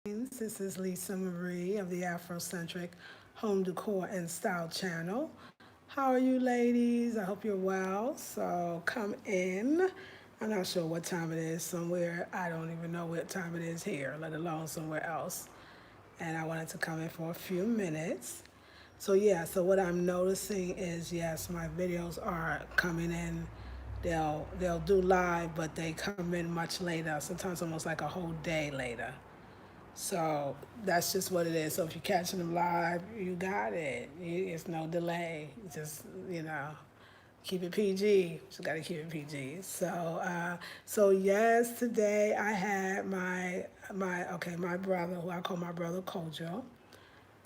This is Lisa Marie of the Afrocentric Home Decor and Style channel. How are you ladies? I hope you're well. So come in. I'm not sure what time it is somewhere. I don't even know what time it is here, let alone somewhere else. And I wanted to come in for a few minutes. So what I'm noticing is yes, my videos are coming in. They'll do live, but they come in much later, sometimes almost like a whole day later. So that's just what it is. So if you're catching them live, you got it. It's no delay. Just keep it PG. Just got to keep it PG. So yes, today I had my brother, who I call my brother Kojo,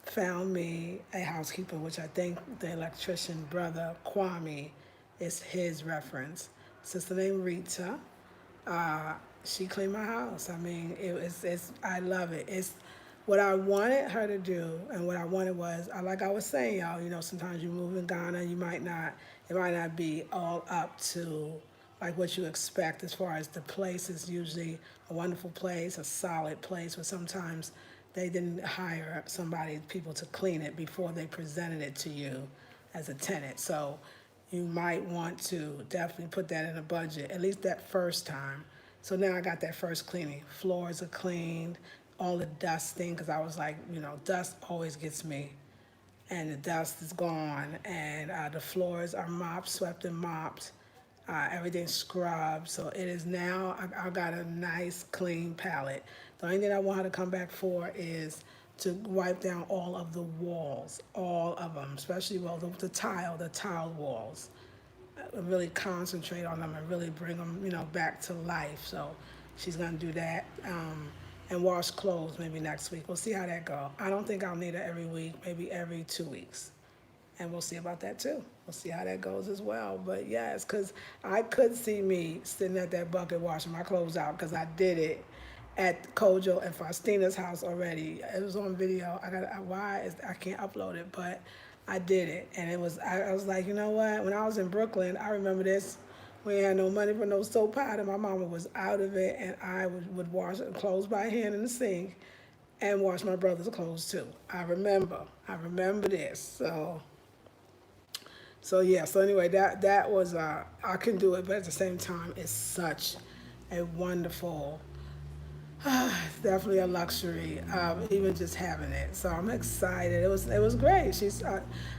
found me a housekeeper, which I think the electrician brother Kwame is his reference. Sister named Rita. Uh, she cleaned my house. I mean, it's I love it. It's what I wanted her to do, and what I wanted was, like I was saying, y'all. Sometimes you move in Ghana, it might not be all up to like what you expect as far as the place is usually a wonderful place, a solid place, but sometimes they didn't hire people to clean it before they presented it to you as a tenant. So you might want to definitely put that in a budget, at least that first time. So now I got that first cleaning. Floors are cleaned, all the dusting, because I was like, dust always gets me. And the dust is gone, and the floors are mopped, swept and mopped. Everything's scrubbed. So it is now, I got a nice clean palette. The only thing I want her to come back for is to wipe down all of the walls, all of them, especially the tile walls. Really concentrate on them and really bring them, back to life. So she's gonna do that, and wash clothes maybe next week. We'll see how that go. I don't think I'll need it every week, maybe every 2 weeks, and we'll see about that too. We'll see how that goes as well. But yes, because I could see me sitting at that bucket washing my clothes out because I did it at Kojo and Faustina's house already. It was on video. I can't upload it, but I did it, and I was like, you know what? When I was in Brooklyn, I remember this. We had no money for no soap powder. My mama was out of it, and I would wash clothes by hand in the sink, and wash my brother's clothes too. I remember. I remember this. So yeah. So anyway, that was I can do it, but at the same time, it's such a wonderful. It's definitely a luxury, even just having it. So I'm excited. It was great.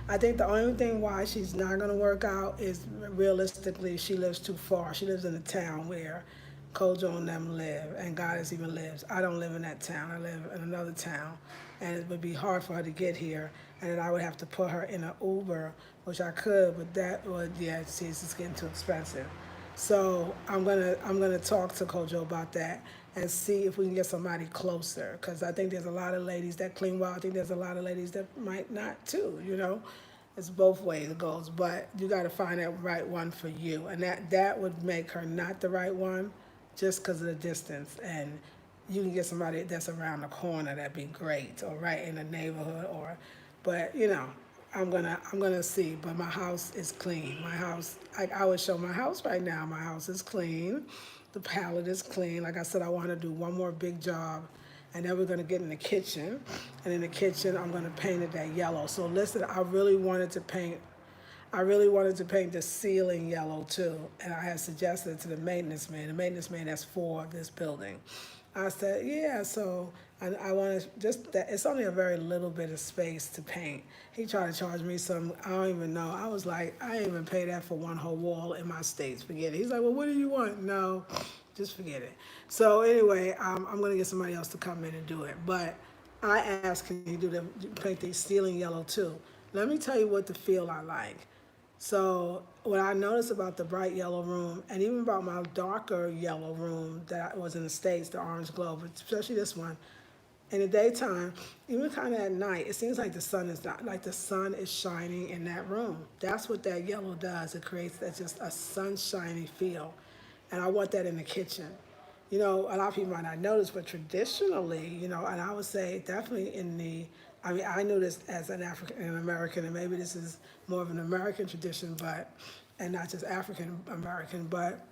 I think the only thing why she's not gonna work out is realistically she lives too far. She lives in a town where Kojo and them live, and Goddess even lives. I don't live in that town. I live in another town, and it would be hard for her to get here. And then I would have to put her in an Uber, which I could, but that would see, it's just getting too expensive. So I'm gonna talk to Kojo about that and see if we can get somebody closer. Because I think there's a lot of ladies that clean well. I think there's a lot of ladies that might not too. It's both ways it goes. But you got to find that right one for you, and that would make her not the right one, just because of the distance. And you can get somebody that's around the corner, that'd be great, or right in the neighborhood, but I'm gonna see. But my house is clean. My house, I would show my house right now. My house is clean. The palette is clean. Like I said, I want to do one more big job, and then we're gonna get in the kitchen. And in the kitchen, I'm gonna paint it that yellow. So listen, I really wanted to paint the ceiling yellow too, and I had suggested it to the maintenance man. The maintenance man that's for this building. I said, yeah, so I want to just that it's only a very little bit of space to paint. He tried to charge me some, I don't even know. I was like, I ain't even pay that for one whole wall in my states. Forget it. He's like, well, what do you want? No, just forget it. So anyway, I'm gonna get somebody else to come in and do it. But I asked, can you paint the ceiling yellow too? Let me tell you what the feel I like. So what I noticed about the bright yellow room, and even about my darker yellow room that was in the States, the orange glow, but especially this one, in the daytime, even kind of at night, it seems like the sun is not, like the sun is shining in that room. That's what that yellow does. It creates that just a sunshiny feel. And I want that in the kitchen. A lot of people might not notice, but traditionally, and I would say definitely I mean, I knew this as an African American, and maybe this is more of an American tradition, and not just African American, but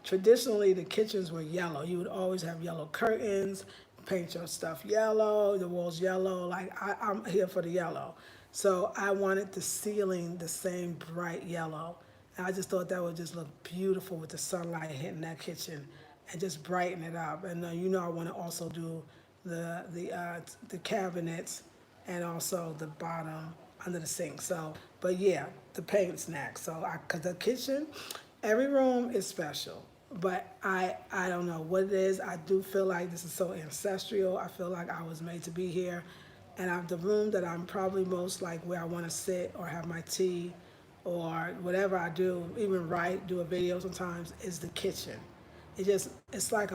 traditionally the kitchens were yellow. You would always have yellow curtains, paint your stuff yellow, the walls yellow. Like I'm here for the yellow. So I wanted the ceiling the same bright yellow. And I just thought that would just look beautiful with the sunlight hitting that kitchen and just brighten it up. And I want to also do the cabinets and also the bottom under the sink. So, but yeah, the paint's next. So, cause the kitchen, every room is special. But I don't know what it is. I do feel like this is so ancestral. I feel like I was made to be here, and the room that I'm probably most like where I want to sit or have my tea, or whatever I do, even write, do a video sometimes, is the kitchen. It's like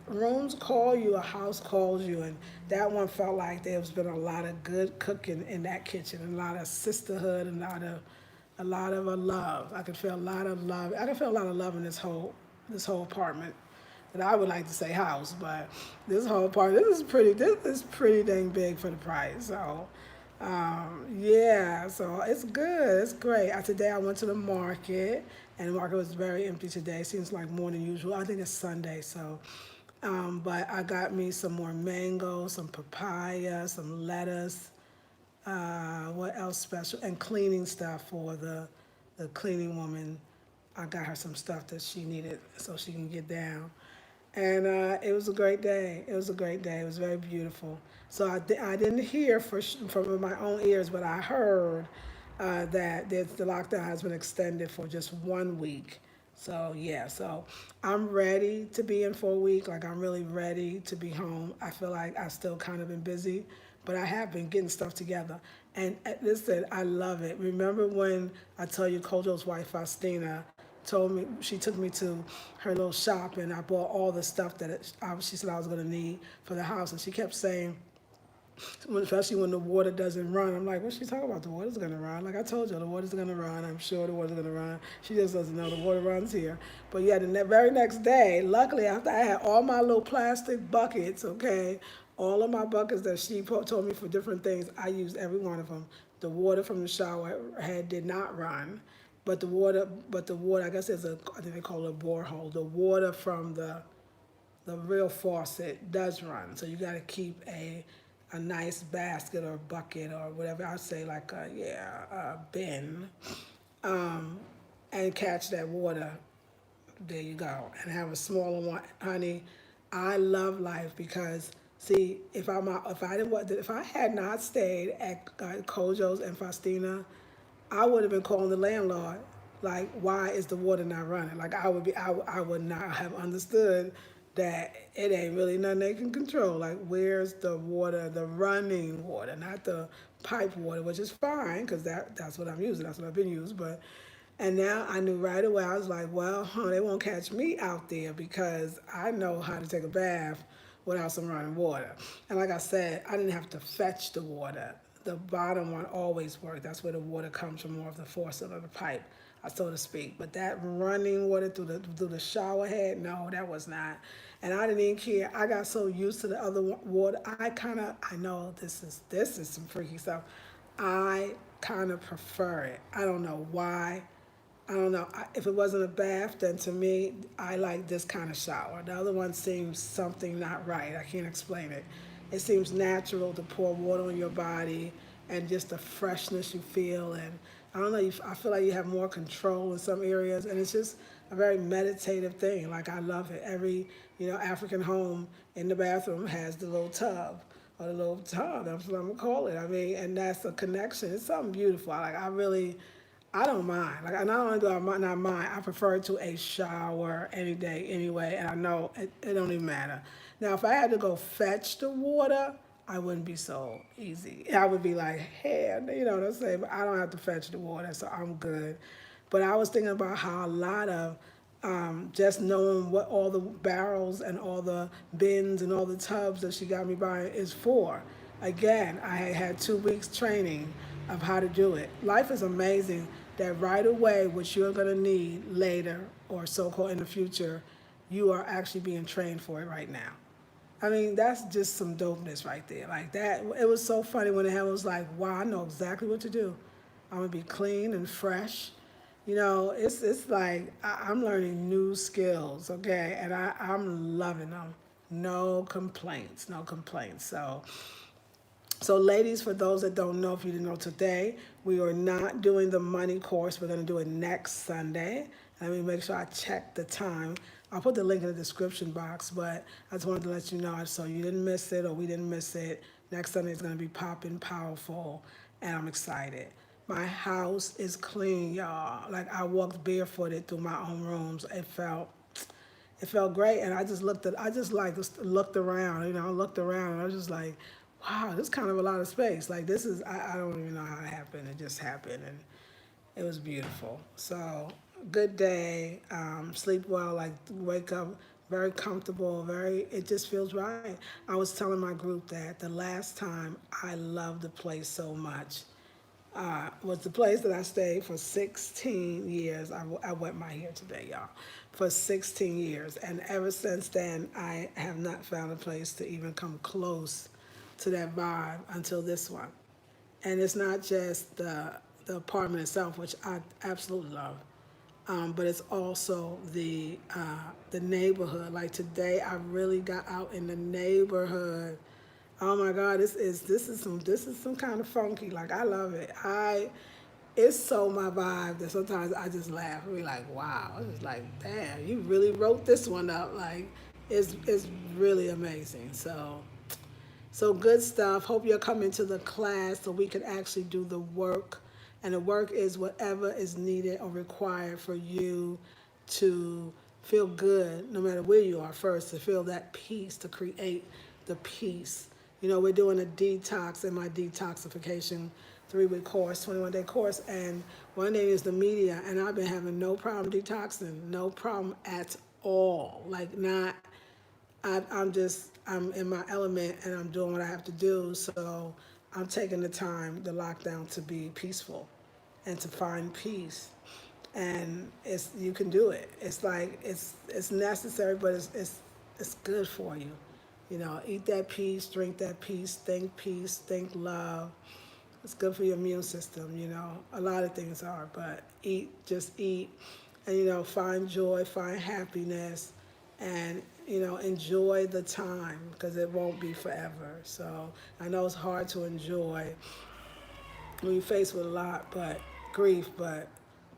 rooms call you, a house calls you, and that one felt like there's been a lot of good cooking in that kitchen, and a lot of sisterhood, and a lot of love. I could feel a lot of love. I could feel a lot of love in this whole apartment. That I would like to say house, but this whole apartment, this is pretty dang big for the price. So yeah, so it's good. It's great. Today I went to the market, and the market was very empty today. Seems like more than usual. I think it's Sunday, so. But I got me some more mango, some papaya, some lettuce. What else special? And cleaning stuff for the cleaning woman. I got her some stuff that she needed so she can get down. And it was a great day. It was a great day. It was very beautiful. So I didn't hear from my own ears, but I heard that the lockdown has been extended for just 1 week. So yeah, so I'm ready to be in for a week. Like I'm really ready to be home. I feel like I still kind of been busy, but I have been getting stuff together. And listen, I love it. Remember when I tell you Kojo's wife Faustina told me she took me to her little shop and I bought all the stuff that she said I was going to need for the house, and she kept saying, especially when the water doesn't run. I'm like, what's she talking about? The water's gonna run. Like I told you, the water's gonna run. I'm sure the water's gonna run. She just doesn't know the water runs here. But yeah, the very next day, luckily after I had all my little plastic buckets, okay, all of my buckets that she told me for different things, I used every one of them. The water from the shower head did not run, but the water, I guess I think they call it a borehole. The water from the real faucet does run. So you got to keep a nice basket or bucket or whatever. I say like a bin, um, and catch that water. There you go. And have a smaller one, honey. I love life because see, if I had not stayed at Kojo's and Faustina, I would have been calling the landlord. Like, why is the water not running? Like, I would not have understood that it ain't really nothing they can control. Like, where's the water, the running water, not the pipe water, which is fine because that's what I'm using. That's what I've been using. But and now I knew right away. I was like, well, they won't catch me out there because I know how to take a bath without some running water. And like I said, I didn't have to fetch the water. The bottom one always worked. That's where the water comes from, more of the faucet or the pipe, so to speak. But that running water through the shower head, no, that was not. And I didn't even care. I got so used to the other water. I know this is some freaky stuff. I kind of prefer it. I don't know why. I don't know. If it wasn't a bath, then to me, I like this kind of shower. The other one seems something not right. I can't explain it. It seems natural to pour water on your body and just the freshness you feel. And I don't know, I feel like you have more control in some areas. And it's just a very meditative thing. Like I love it. Every, African home in the bathroom has the little tub or the little tub. That's what I'm going to call it. I mean, and that's a connection. It's something beautiful. Like I don't mind. Like, not only do I not mind, I prefer it to a shower any day anyway, and I know it don't even matter. Now, if I had to go fetch the water, I wouldn't be so easy. I would be like, hey, you know what I'm saying? But I don't have to fetch the water, so I'm good. But I was thinking about how a lot of just knowing what all the barrels and all the bins and all the tubs that she got me buying is for. Again, I had 2 weeks training of how to do it. Life is amazing that right away, what you're going to need later or so-called in the future, you are actually being trained for it right now. I mean, that's just some dopeness right there. Like that, it was so funny when it was like, wow, I know exactly what to do. I'm gonna be clean and fresh. It's like I'm learning new skills, okay, and I'm loving them. No complaints, no complaints. So, ladies, for those that don't know, if you didn't know today, we are not doing the money course. We're going to do it next Sunday. Let me make sure I check the time. I'll put the link in the description box, but I just wanted to let you know so you didn't miss it or we didn't miss it. Next Sunday is going to be popping, powerful, and I'm excited. My house is clean, y'all. Like I walked barefooted through my own rooms. It felt great, and I just like just looked around, looked around, and I was just like, wow, this is kind of a lot of space. Like this is, I don't even know how it happened. It just happened, and it was beautiful. So good day, sleep well, like wake up very comfortable, it just feels right. I was telling my group that the last time I loved the place so much was the place that I stayed for 16 years. I wet my hair today, y'all, for 16 years. And ever since then, I have not found a place to even come close to that vibe until this one. And it's not just the apartment itself, which I absolutely love, but it's also the neighborhood. Like today, I really got out in the neighborhood. Oh my God, this is some kind of funky. Like I love it. It's so my vibe that sometimes I just laugh and be like, wow. It's just like, damn, you really wrote this one up. Like it's really amazing. So good stuff. Hope you're coming to the class so we can actually do the work. And the work is whatever is needed or required for you to feel good, no matter where you are first, to feel that peace, to create the peace. We're doing a detox in my detoxification 3-week course, 21-day course, and one thing is the media, and I've been having no problem detoxing, no problem at all. Like not I'm in my element and I'm doing what I have to do. So I'm taking the time, the lockdown, to be peaceful and to find peace. And you can do it. It's like it's necessary, but it's good for you. Eat that peace, drink that peace, think love. It's good for your immune system. A lot of things are, but just eat, and find joy, find happiness, and enjoy the time because it won't be forever. So I know it's hard to enjoy when you're faced with a lot, but grief, but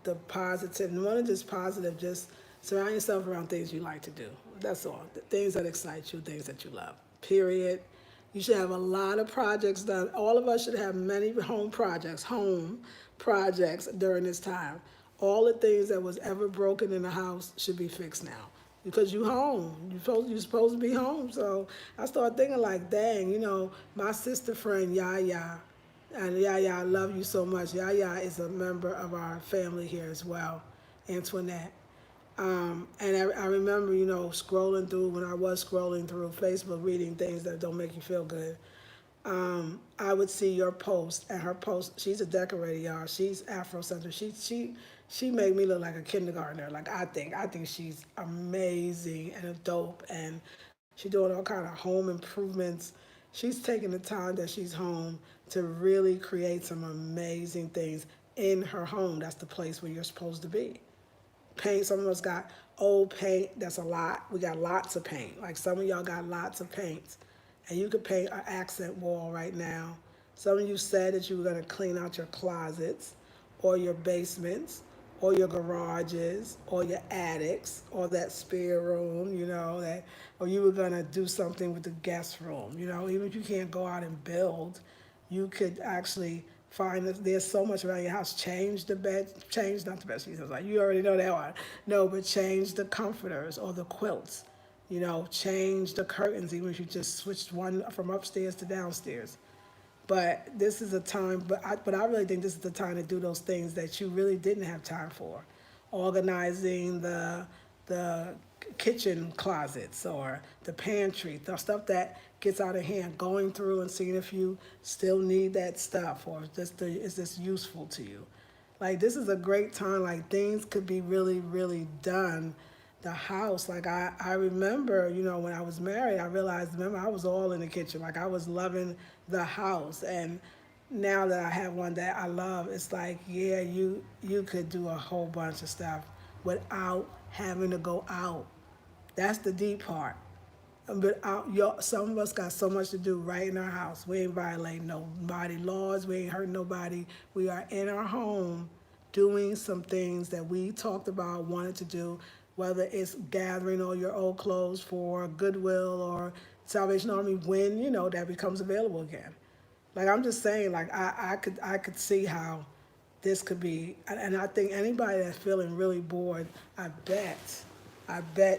the positive, more than just positive, just surround yourself around things you like to do. That's all. The things that excite you, things that you love. Period. You should have a lot of projects done. All of us should have many home projects during this time. All the things that was ever broken in the house should be fixed now. Because you home. You're supposed to be home. So I started thinking like, dang, my sister friend Yaya, and Yaya, I love you so much. Yaya is a member of our family here as well, Antoinette. And I remember, scrolling through, when I was scrolling through Facebook, reading things that don't make you feel good. I would see your post, and her post. She's a decorator, y'all. She's Afrocentric. She made me look like a kindergartner. Like I think she's amazing and dope, and she's doing all kind of home improvements. She's taking the time that she's home to really create some amazing things in her home. That's the place where you're supposed to be. Paint, some of us got old paint. That's a lot. We got lots of paint. Like some of y'all got lots of paints, and you could paint an accent wall right now. Some of you said that you were going to clean out your closets or your basements or your garages or your attics or that spare room, or you were going to do something with the guest room. Even if you can't go out and build, you could actually find that there's so much around your house. Change the bed, not the bed sheets. Like you already know that one. No, but change the comforters or the quilts. Change the curtains, even if you just switched one from upstairs to downstairs. But this is a time, but I really think this is the time to do those things that you really didn't have time for. Organizing the kitchen closets or the pantry, the stuff that gets out of hand, going through and seeing if you still need that stuff or is this useful to you. Like this is a great time, like things could be really, really done. The house, like I remember, when I was married, I realized, remember, I was all in the kitchen. Like I was loving the house. And now that I have one that I love, it's like, yeah, you could do a whole bunch of stuff without having to go out. That's the deep part. But some of us got so much to do right in our house. We ain't violating nobody laws. We ain't hurting nobody. We are in our home doing some things that we talked about, wanted to do, whether it's gathering all your old clothes for Goodwill or Salvation Army when, that becomes available again. Like I'm just saying, like I could see how this could be, and I think anybody that's feeling really bored, I bet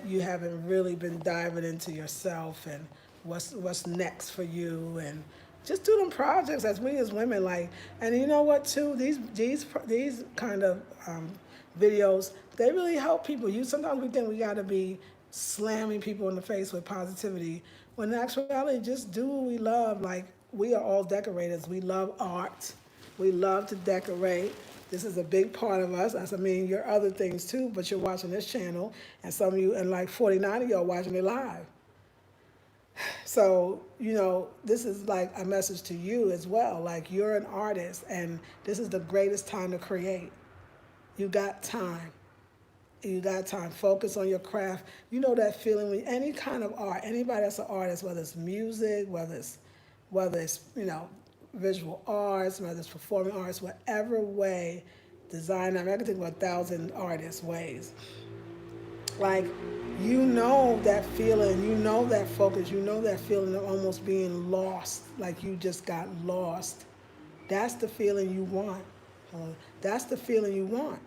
you haven't really been diving into yourself and what's next for you, and just do them projects as we as women like. And you know what too? These kind of videos, they really help people. Sometimes we think we got to be slamming people in the face with positivity, when in actuality, just do what we love. Like we are all decorators. We love art. We love to decorate. This is a big part of us. I mean, your other things too, but you're watching this channel, and some of you, and like 49 of y'all watching it live. So, this is like a message to you as well. Like you're an artist, and this is the greatest time to create. You got time. You got time. Focus on your craft. You know that feeling when any kind of art, anybody that's an artist, whether it's music, whether it's visual arts, whether it's performing arts, whatever way, design. I mean, I can think of 1,000 artists ways. Like, that feeling, that focus, that feeling of almost being lost, like you just got lost. That's the feeling you want. That's the feeling you want,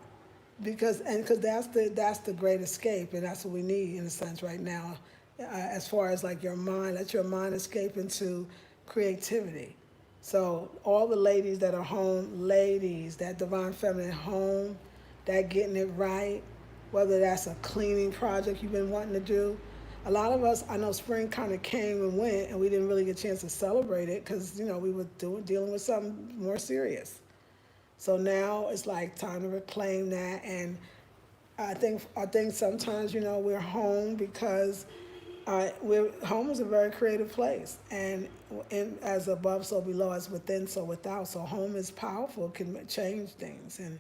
because that's the great escape, and that's what we need in a sense right now. As far as like your mind, let your mind escape into creativity. So all the ladies that are home, ladies, that divine feminine home, that getting it right, whether that's a cleaning project you've been wanting to do. A lot of us, I know spring kind of came and went, and we didn't really get a chance to celebrate it because, we were dealing with something more serious. So now it's like time to reclaim that. And I think sometimes, we're home because home is a very creative place, and as above, so below, as within, so without. So home is powerful, can change things and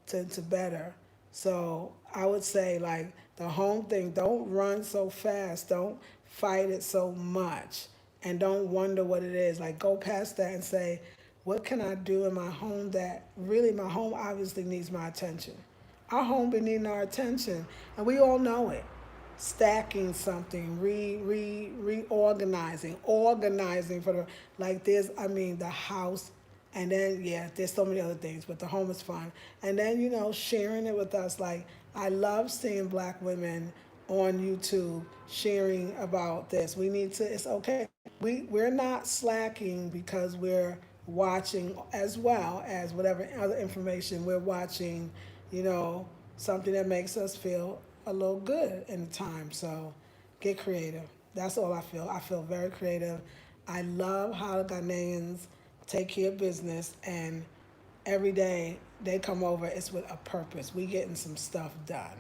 to better. So I would say, like, the home thing, don't run so fast, don't fight it so much, and don't wonder what it is. Like, go past that and say, what can I do in my home that really, my home obviously needs my attention. Our home be needing our attention, and we all know it. Stacking something, reorganizing, organizing for the house, and then there's so many other things, but the home is fun. And then sharing it with us. Like I love seeing Black women on YouTube sharing about this. We need to. It's okay. We're not slacking because we're watching as well as whatever other information we're watching. You know, something that makes us feel a little good in the time. So get creative. That's all I feel. I feel very creative. I love how the Ghanaians take care of business, and every day they come over, it's with a purpose. We getting some stuff done.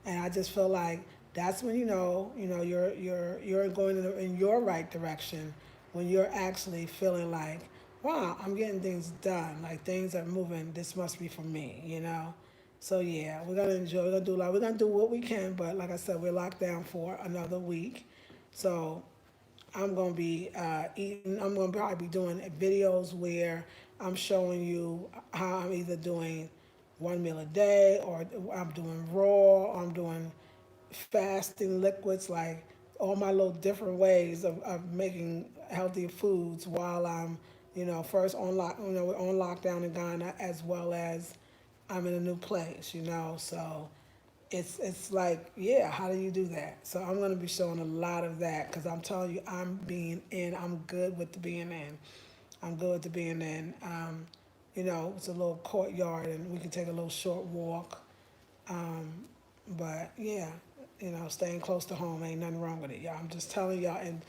And I just feel like that's when you're going in your right direction, when you're actually feeling like, wow, I'm getting things done. Like things are moving. This must be for me. So yeah, we're gonna enjoy. We're gonna do what we can. But like I said, we're locked down for another week. So I'm gonna be eating. I'm gonna probably be doing videos where I'm showing you how I'm either doing one meal a day, or I'm doing raw, or I'm doing fasting liquids, like all my little different ways of making healthy foods while I'm, first on we're on lockdown in Ghana, as well as I'm in a new place. So it's like, yeah, how do you do that? So I'm going to be showing a lot of that, because I'm telling you, I'm good with the being in. I'm good with the being in. It's a little courtyard, and we can take a little short walk. Um, but yeah, staying close to home ain't nothing wrong with it, y'all. I'm just telling y'all, and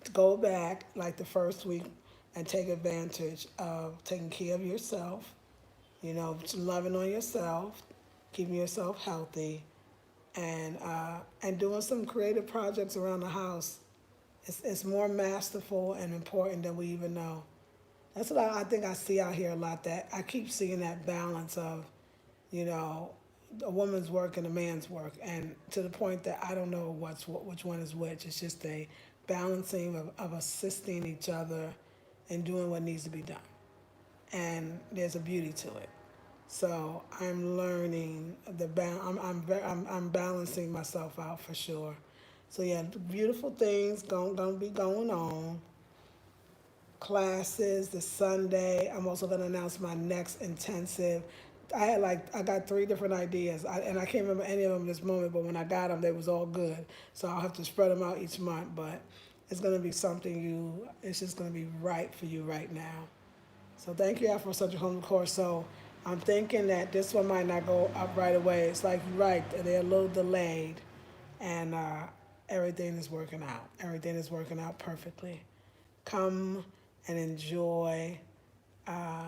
to go back like the first week and take advantage of taking care of yourself, loving on yourself, keeping yourself healthy, and doing some creative projects around the house. It's more masterful and important than we even know. That's what I think I see out here a lot. That I keep seeing that balance of, you know, a woman's work and a man's work, and to the point that I don't know which one is which. It's just a balancing of assisting each other and doing what needs to be done, and there's a beauty to it. So I'm learning I'm balancing myself out for sure. So yeah, beautiful things gonna be going on. Classes this Sunday. I'm also gonna announce my next intensive. I got three different ideas, and I can't remember any of them this moment. But when I got them, they was all good. So I'll have to spread them out each month. But it's gonna be something It's just gonna be right for you right now. So thank you, Afrocentric Home Decor. So I'm thinking that this one might not go up right away. It's like you're right, they're a little delayed, and everything is working out. Everything is working out perfectly. Come and enjoy uh,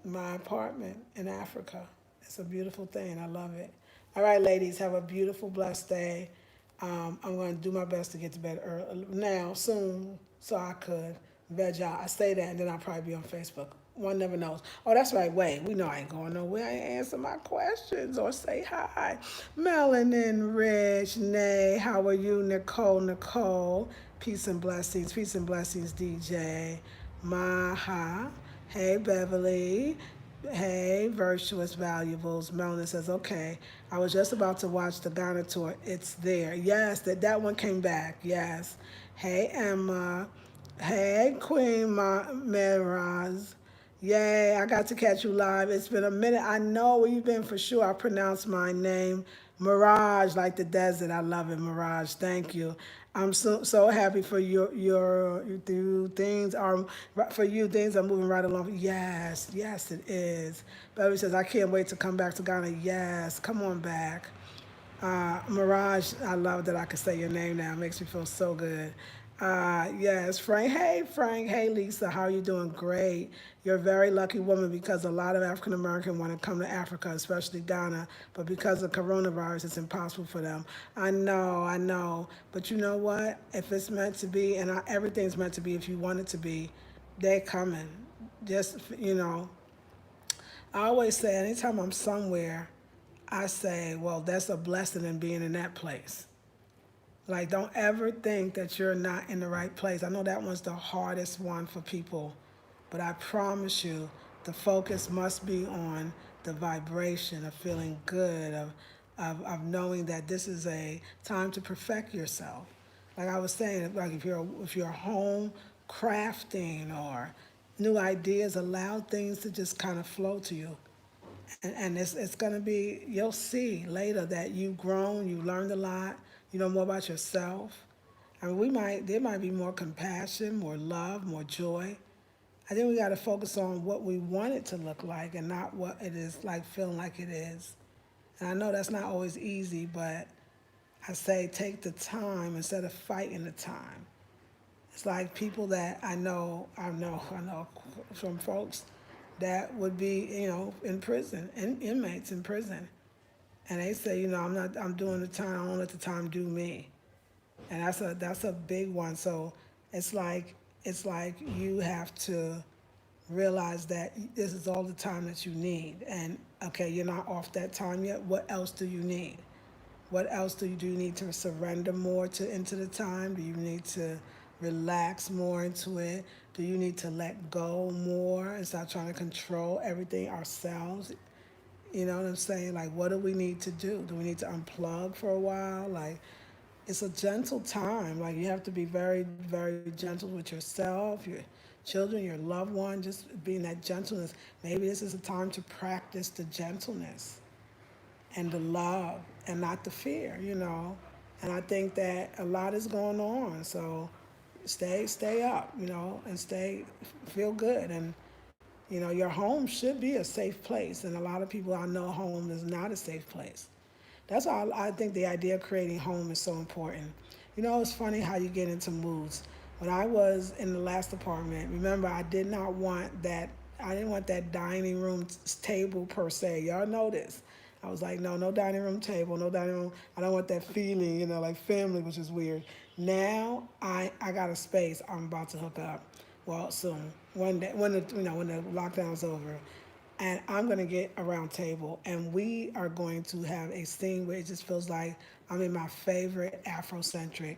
my apartment in Africa. It's a beautiful thing. I love it. All right, ladies, have a beautiful, blessed day. I'm going to do my best to get to bed early now, soon, so I could veg out. I say that, and then I'll probably be on Facebook. One never knows. Oh, that's right. Wait, we know I ain't going nowhere. I ain't answer my questions or say hi. Melanin Rich, Nay, how are you? Nicole. Peace and blessings, DJ. Maha. Hey, Beverly. Hey, Virtuous Valuables. Melanie says, okay, I was just about to watch the Ghana tour. It's there. Yes, that one came back. Yes. Hey, Emma. Hey, Queen Miraz. Yay, I got to catch you live. It's been a minute. I know where you've been for sure. I pronounced my name Mirage, like the desert. I love it, Mirage. Thank you. I'm so happy for things are for you. Things are moving right along. Yes, it is. Baby says I can't wait to come back to Ghana. Yes, come on back. Mirage, I love that I can say your name now. It makes me feel so good. Yes, Frank. Hey, Frank. Hey, Lisa. How are you doing? Great. You're a very lucky woman because a lot of African Americans want to come to Africa, especially Ghana, but because of coronavirus, it's impossible for them. I know. But you know what? If it's meant to be, and everything's meant to be, if you want it to be, they're coming. Just, I always say anytime I'm somewhere, I say, well, that's a blessing in being in that place. Like, don't ever think that you're not in the right place. I know that one's the hardest one for people, but I promise you, the focus must be on the vibration of feeling good, of knowing that this is a time to perfect yourself. Like I was saying, like if you're home crafting or new ideas, allow things to just kind of flow to you. And it's going to be, you'll see later that you've grown, you learned a lot, you know more about yourself. I mean, there might be more compassion, more love, more joy. I think we got to focus on what we want it to look like and not what it is like feeling like it is. And I know that's not always easy, but I say take the time instead of fighting the time. It's like people that I know from folks that would be, in prison, inmates in prison. And they say, I'm doing the time, I don't let the time do me. And that's a big one. So it's like you have to realize that this is all the time that you need. And okay, you're not off that time yet. What else do you need? What else do you need to surrender more into the time? Do you need to relax more into it? Do you need to let go more and stop trying to control everything ourselves? You know what I'm saying? Like, what do we need to do? Do we need to unplug for a while? Like, it's a gentle time. Like, you have to be very, very gentle with yourself, your children, your loved one, just being that gentleness. Maybe this is a time to practice the gentleness and the love and not the fear. And I think that a lot is going on. So stay up, and feel good. And, your home should be a safe place. And a lot of people I know home is not a safe place. That's why I think the idea of creating home is so important. It's funny how you get into moods. When I was in the last apartment, remember, I didn't want that dining room table per se. Y'all know this. I was like, no dining room table, no dining room. I don't want that feeling, like family, which is weird. Now I got a space. I'm about to hook up. Well, soon. One day, when the lockdown's over, And I'm going to get a round table, and we are going to have a scene where it just feels like I'm in my favorite Afrocentric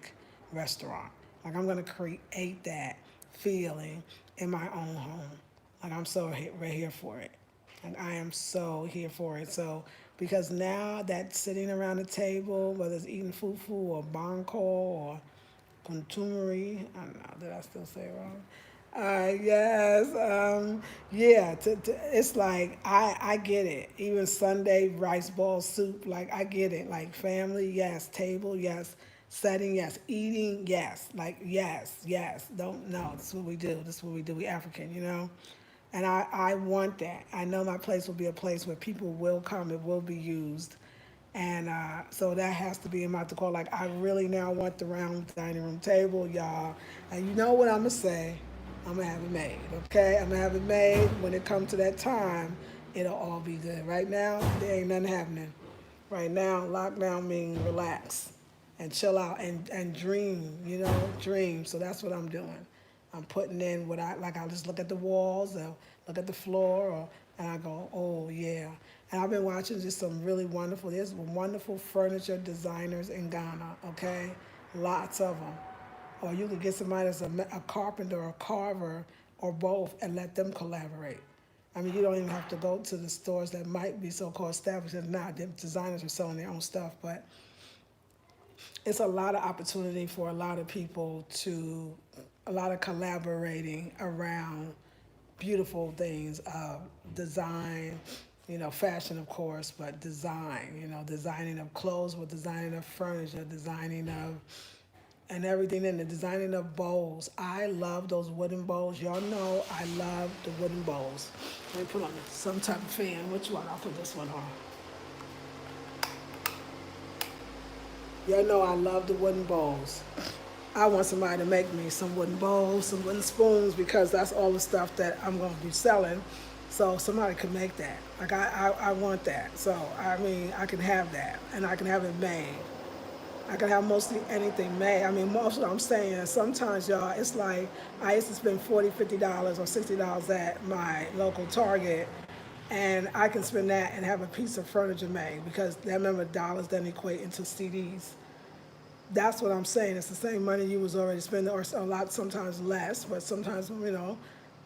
restaurant. Like I'm going to create that feeling in my own home. Like I'm so right here for it. And I am so here for it. So, because now that sitting around the table, whether it's eating fufu or banko or contumely, I don't know, did I still say it wrong? Yes, yeah, it's like, I get it. Even Sunday rice ball soup, like, I get it. Like, family, yes. Table, yes. Setting, yes. Eating, yes. Like, yes, yes. Don't, no, this is what we do. This is what we do. We African, you know? And I want that. I know my place will be a place where people will come, it will be used. And so that has to be in my decor. Like, I really now want the round dining room table, y'all. And you know what I'm going to say? I'm going to have it made, okay? I'm going to have it made. When it comes to that time, it'll all be good. Right now, there ain't nothing happening. Right now, lockdown means relax and chill out and dream, dream. So that's what I'm doing. I'm putting in what I just look at the walls or look at the floor and I go, oh yeah. And I've been watching just some really wonderful, there's wonderful furniture designers in Ghana, okay? Lots of them. Or you could get somebody that's a carpenter or a carver or both and let them collaborate. I mean, you don't even have to go to the stores that might be so-called established. If not, the designers are selling their own stuff, but it's a lot of opportunity for a lot of people a lot of collaborating around beautiful things, design, fashion of course, but design, designing of clothes with designing of furniture, designing of and everything in the designing of bowls. I love those wooden bowls. Y'all know I love the wooden bowls. Let me put on some type of fan. Which one? I'll put this one on. Y'all know I love the wooden bowls. I want somebody to make me some wooden bowls, some wooden spoons, because that's all the stuff that I'm going to be selling. So somebody could make that. Like I want that. So I mean, I can have that, and I can have it made. I can have mostly anything made. I mean, most of what I'm saying, sometimes, y'all, it's like I used to spend $40, $50 or $60 at my local Target, and I can spend that and have a piece of furniture made because that number of dollars doesn't equate into CDs. That's what I'm saying. It's the same money you was already spending, or a lot, sometimes less, but sometimes,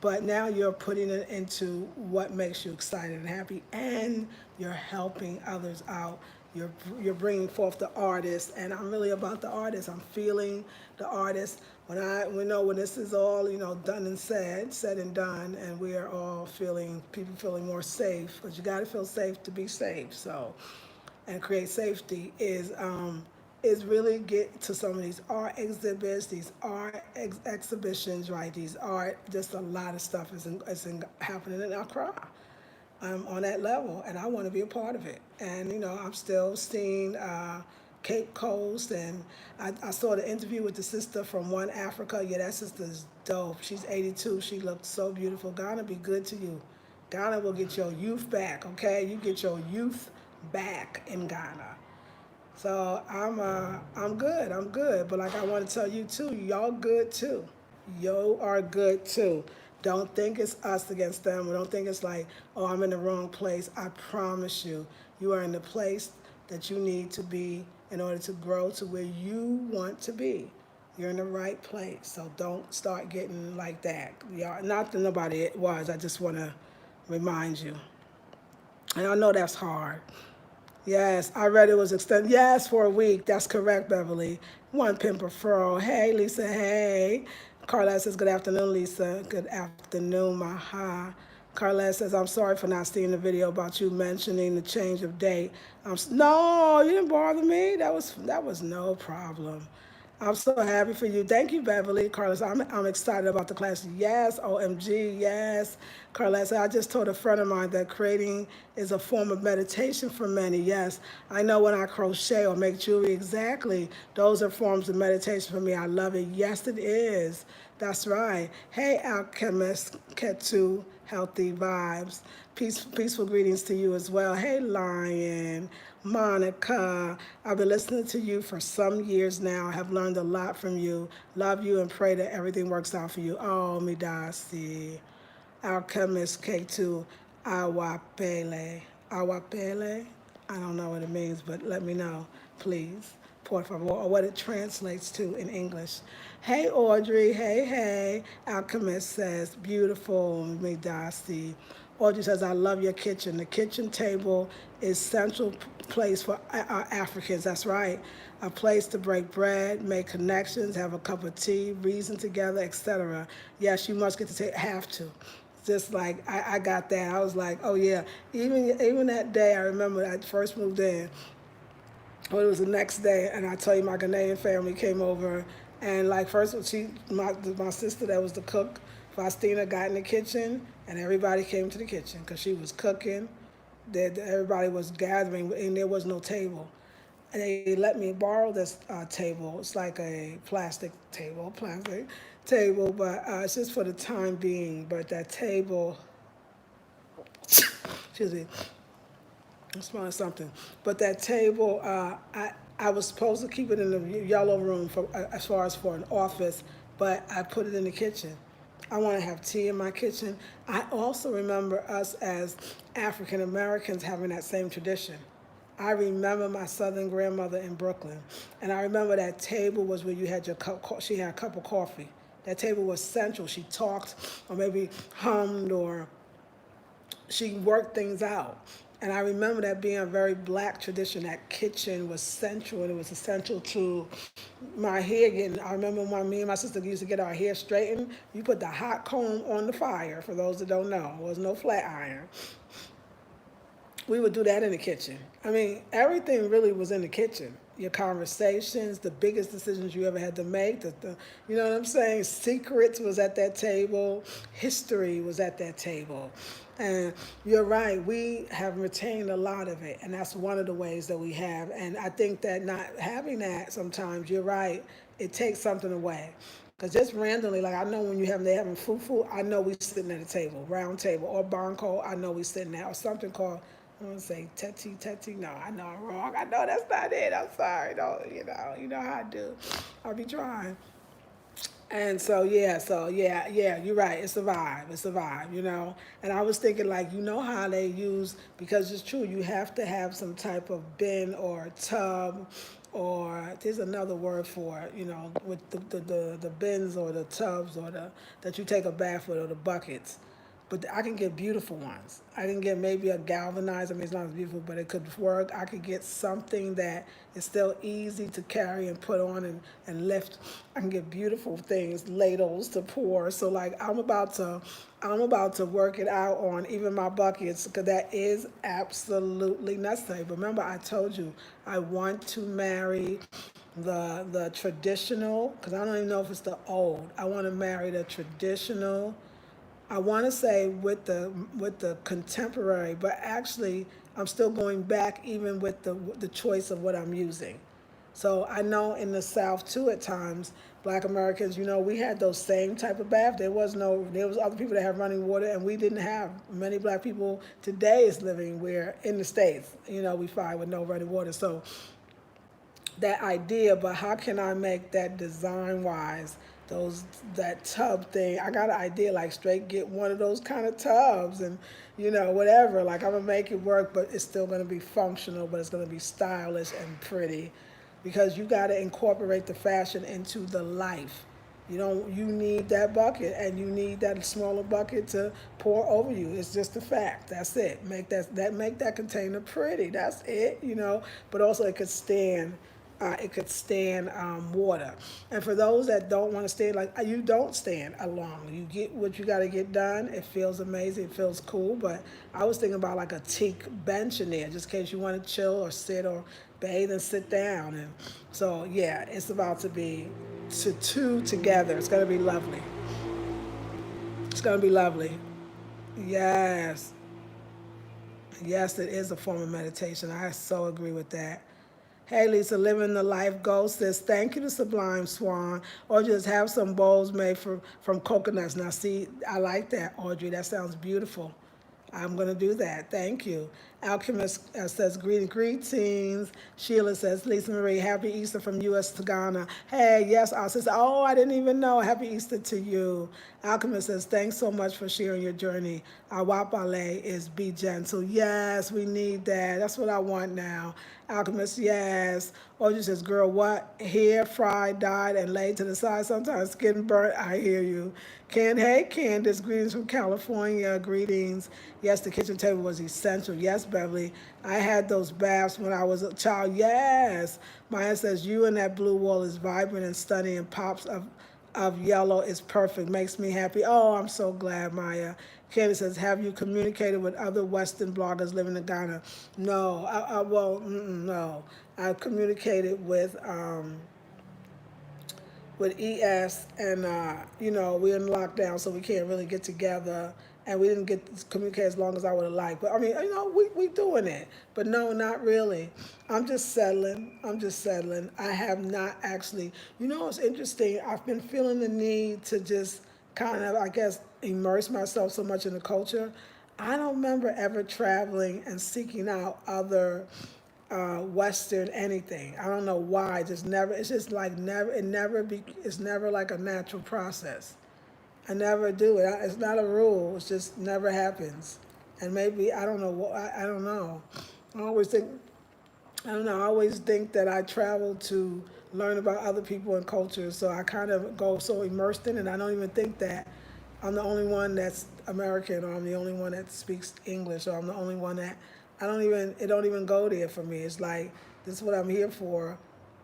But now you're putting it into what makes you excited and happy, and you're helping others out. You're bringing forth the artist, and I'm really about the artist. I'm feeling the artist. When this is all done and said and done, and we are all people feeling more safe, because you got to feel safe to be safe. So, and create safety is really get to some of these art exhibits, these art exhibitions, right? These art, just a lot of stuff is happening in Accra. I'm on that level, and I want to be a part of it. And I'm still seeing Cape Coast, and I saw the interview with the sister from One Africa. Yeah, that sister's dope. She's 82. She looked so beautiful. Ghana be good to you. Ghana will get your youth back, okay? You get your youth back in Ghana. So I'm good. I'm good. But like I want to tell you too, y'all good too. You are good too. Don't think it's us against them. Or don't think it's like, oh, I'm in the wrong place. I promise you, you are in the place that you need to be in order to grow to where you want to be. You're in the right place. So don't start getting like that. Y'all, not that nobody was. I just want to remind you. And I know that's hard. Yes, I read it was extended. Yes, for a week. That's correct, Beverly. One pimp referral. Hey, Lisa. Hey. Carla says, good afternoon, Lisa. Good afternoon, Maha. Carla says, I'm sorry for not seeing the video about you mentioning the change of date. No, you didn't bother me. That was no problem. I'm so happy for you. Thank you, Beverly. Carlos, I'm excited about the class. Yes, OMG, yes. Carlos, I just told a friend of mine that creating is a form of meditation for many. Yes, I know when I crochet or make jewelry, exactly. Those are forms of meditation for me. I love it. Yes, it is. That's right. Hey, Alchemist, Ketu, healthy vibes. Peaceful greetings to you as well. Hey, Lion. Monica, I've been listening to you for some years now. I have learned a lot from you. Love you and pray that everything works out for you. Oh, Midasi. Alchemist K2. Awapele. Awapele. I don't know what it means, but let me know, please. Por favor, or what it translates to in English. Hey, Audrey. Hey, hey. Alchemist says, beautiful, Midasti. Audrey says, I love your kitchen. The kitchen table is central place for Africans. That's right. A place to break bread, make connections, have a cup of tea, reason together, etc. Yes, you must get to have to. Just like I got that. I was like, oh yeah. Even that day, I remember I first moved in. Well, it was the next day, and I tell you, my Ghanaian family came over, and like first, my sister that was the cook, Faustina, got in the kitchen, and everybody came to the kitchen because she was cooking. That everybody was gathering, and there was no table. And they let me borrow this table. It's like a plastic table, but it's just for the time being. But that table, excuse me, I'm smelling something. But that table, I was supposed to keep it in the yellow room for as far as for an office, but I put it in the kitchen. I want to have tea in my kitchen. I also remember us as African Americans having that same tradition. I remember my Southern grandmother in Brooklyn, and I remember that table was where you had your cup. She had a cup of coffee. That table was central. She talked, or maybe hummed, or she worked things out. And I remember that being a very black tradition. That kitchen was central, and it was essential to my hair getting. I remember when me and my sister used to get our hair straightened. You put the hot comb on the fire. For those that don't know, there was no flat iron. We would do that in the kitchen. I mean, everything really was in the kitchen. Your conversations, the biggest decisions you ever had to make, you know what I'm saying? Secrets was at that table. History was at that table. And you're right, we have retained a lot of it, and that's one of the ways that we have. And I think that not having that sometimes, you're right, it takes something away. Because just randomly, like I know when they having fufu, I know we sitting at a table, round table, or banco, I know we sitting there, or something called, I want to say tete. No, I know I'm wrong. I know that's not it. I'm sorry. No, you know how I do. I'll be trying. And so yeah, you're right. It's a vibe. It's a vibe. And I was thinking like, how they use, because it's true, you have to have some type of bin or tub, or there's another word for it, with the bins or the tubs or that you take a bath with, or the buckets. But I can get beautiful ones. I can get maybe a galvanized. I mean, it's not as beautiful, but it could work. I could get something that is still easy to carry and put on and lift. I can get beautiful things, ladles to pour. So like I'm about to work it out on even my buckets, because that is absolutely necessary. But remember, I told you I want to marry the traditional, because I don't even know if it's the old. I want to marry the traditional. I want to say with the contemporary, but actually I'm still going back even with the choice of what I'm using. So I know in the South too at times, Black Americans, we had those same type of bath. There was other people that have running water, and we didn't have. Many Black people today is living where in the States, we find with no running water. So that idea, but how can I make that design wise? That tub thing. I got an idea, like straight get one of those kind of tubs, and whatever. Like I'm gonna make it work, but it's still gonna be functional, but it's gonna be stylish and pretty, because you got to incorporate the fashion into the life. You need that bucket, and you need that smaller bucket to pour over you. It's just a fact. That's it. Make that container pretty. That's it. But also it could stand water. And for those that don't want to stand, like you don't stand alone. You get what you got to get done. It feels amazing. It feels cool. But I was thinking about like a teak bench in there, just in case you want to chill or sit or bathe and sit down. And so yeah, it's about to be two together. It's gonna be lovely. It's gonna be lovely. Yes. Yes, it is a form of meditation. I so agree with that. Hey Lisa, living the life goal says, thank you to Sublime Swan, or just have some bowls made from coconuts. Now see, I like that, Audrey. That sounds beautiful. I'm going to do that. Thank you. Alchemist says, greetings. Sheila says, Lisa Marie, happy Easter from U.S. to Ghana. Hey, yes, our sister. Oh, I didn't even know. Happy Easter to you. Alchemist says, thanks so much for sharing your journey. Our wapale is be gentle. Yes, we need that. That's what I want now. Alchemist, yes. Audrey says, girl, what? Hair fried, dyed, and laid to the side. Sometimes skin burnt. I hear you. Hey, Candace, greetings from California. Greetings. Yes, the kitchen table was essential. Yes, Beverly. I had those baths when I was a child. Yes. Maya says, you and that blue wall is vibrant and stunning, and pops of yellow is perfect. Makes me happy. Oh, I'm so glad, Maya. Candy says, have you communicated with other Western bloggers living in Ghana? No. No. I've communicated with ES, and we're in lockdown, so we can't really get together, and we didn't get to communicate as long as I would have liked. But I mean, we doing it, but no, not really. I'm just settling. I have not actually. It's interesting. I've been feeling the need to just kind of, I guess, immerse myself so much in the culture. I don't remember ever traveling and seeking out other Western anything. I don't know why. Just never. It's just like never. It's never like a natural process. I never do it. It's not a rule. It just never happens. And maybe I don't know. I don't know. I always think. I don't know. I always think that I travel to learn about other people and cultures. So I kind of go so immersed in it. I don't even think that I'm the only one that's American, or I'm the only one that speaks English, or I'm the only one that it don't even go there for me. It's like, this is what I'm here for,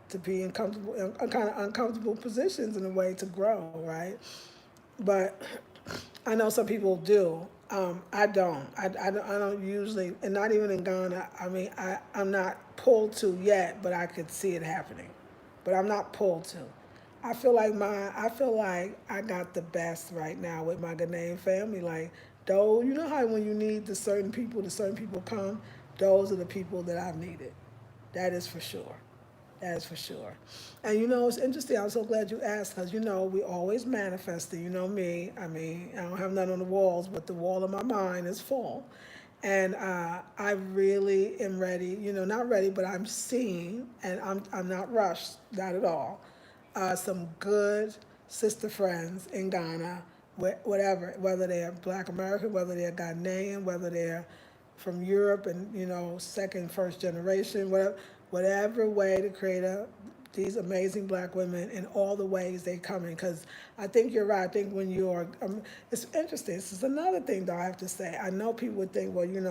to be in kind of uncomfortable positions in a way to grow, right? But I know some people do. I don't. I don't usually, and not even in Ghana. I mean, I'm not pulled to yet, but I could see it happening. But I'm not pulled to. I feel like I got the best right now with my Ghanaian family. Like, though, you know how when you need the certain people come, those are the people that I've needed. That is for sure. That is for sure. And it's interesting. I'm so glad you asked, because we always manifest it. You know me. I mean, I don't have none on the walls, but the wall of my mind is full. And I really am ready. Not ready, but I'm seeing, and I'm not rushed, not at all. Some good sister friends in Ghana, whatever, whether they're Black American, whether they're Ghanaian, whether they're from Europe and second, first generation, whatever way to create these amazing Black women in all the ways they come in. Because I think you're right. I think when it's interesting. This is another thing that I have to say. I know people would think, well, you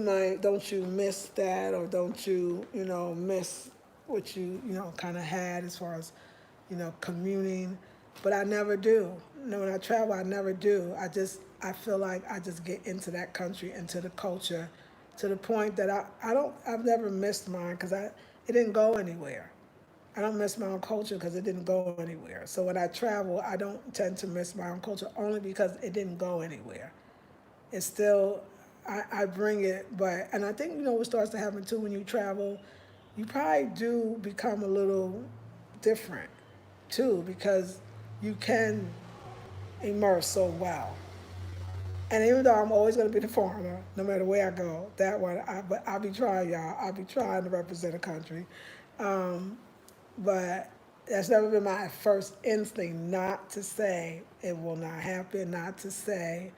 might, don't you miss that, or don't you, miss what you, kind of had as far as, communing. But I never do. When I travel, I never do. I feel like I just get into that country, into the culture, to the point that I've never missed mine, because it didn't go anywhere. I don't miss my own culture because it didn't go anywhere. So when I travel, I don't tend to miss my own culture, only because it didn't go anywhere. It's still, I bring it, and I think, what starts to happen too when you travel, you probably do become a little different too, because you can immerse so well. And even though I'm always going to be the foreigner, no matter where I go, but I'll be trying, y'all. I'll be trying to represent a country. But that's never been my first instinct, not to say it will not happen, not to say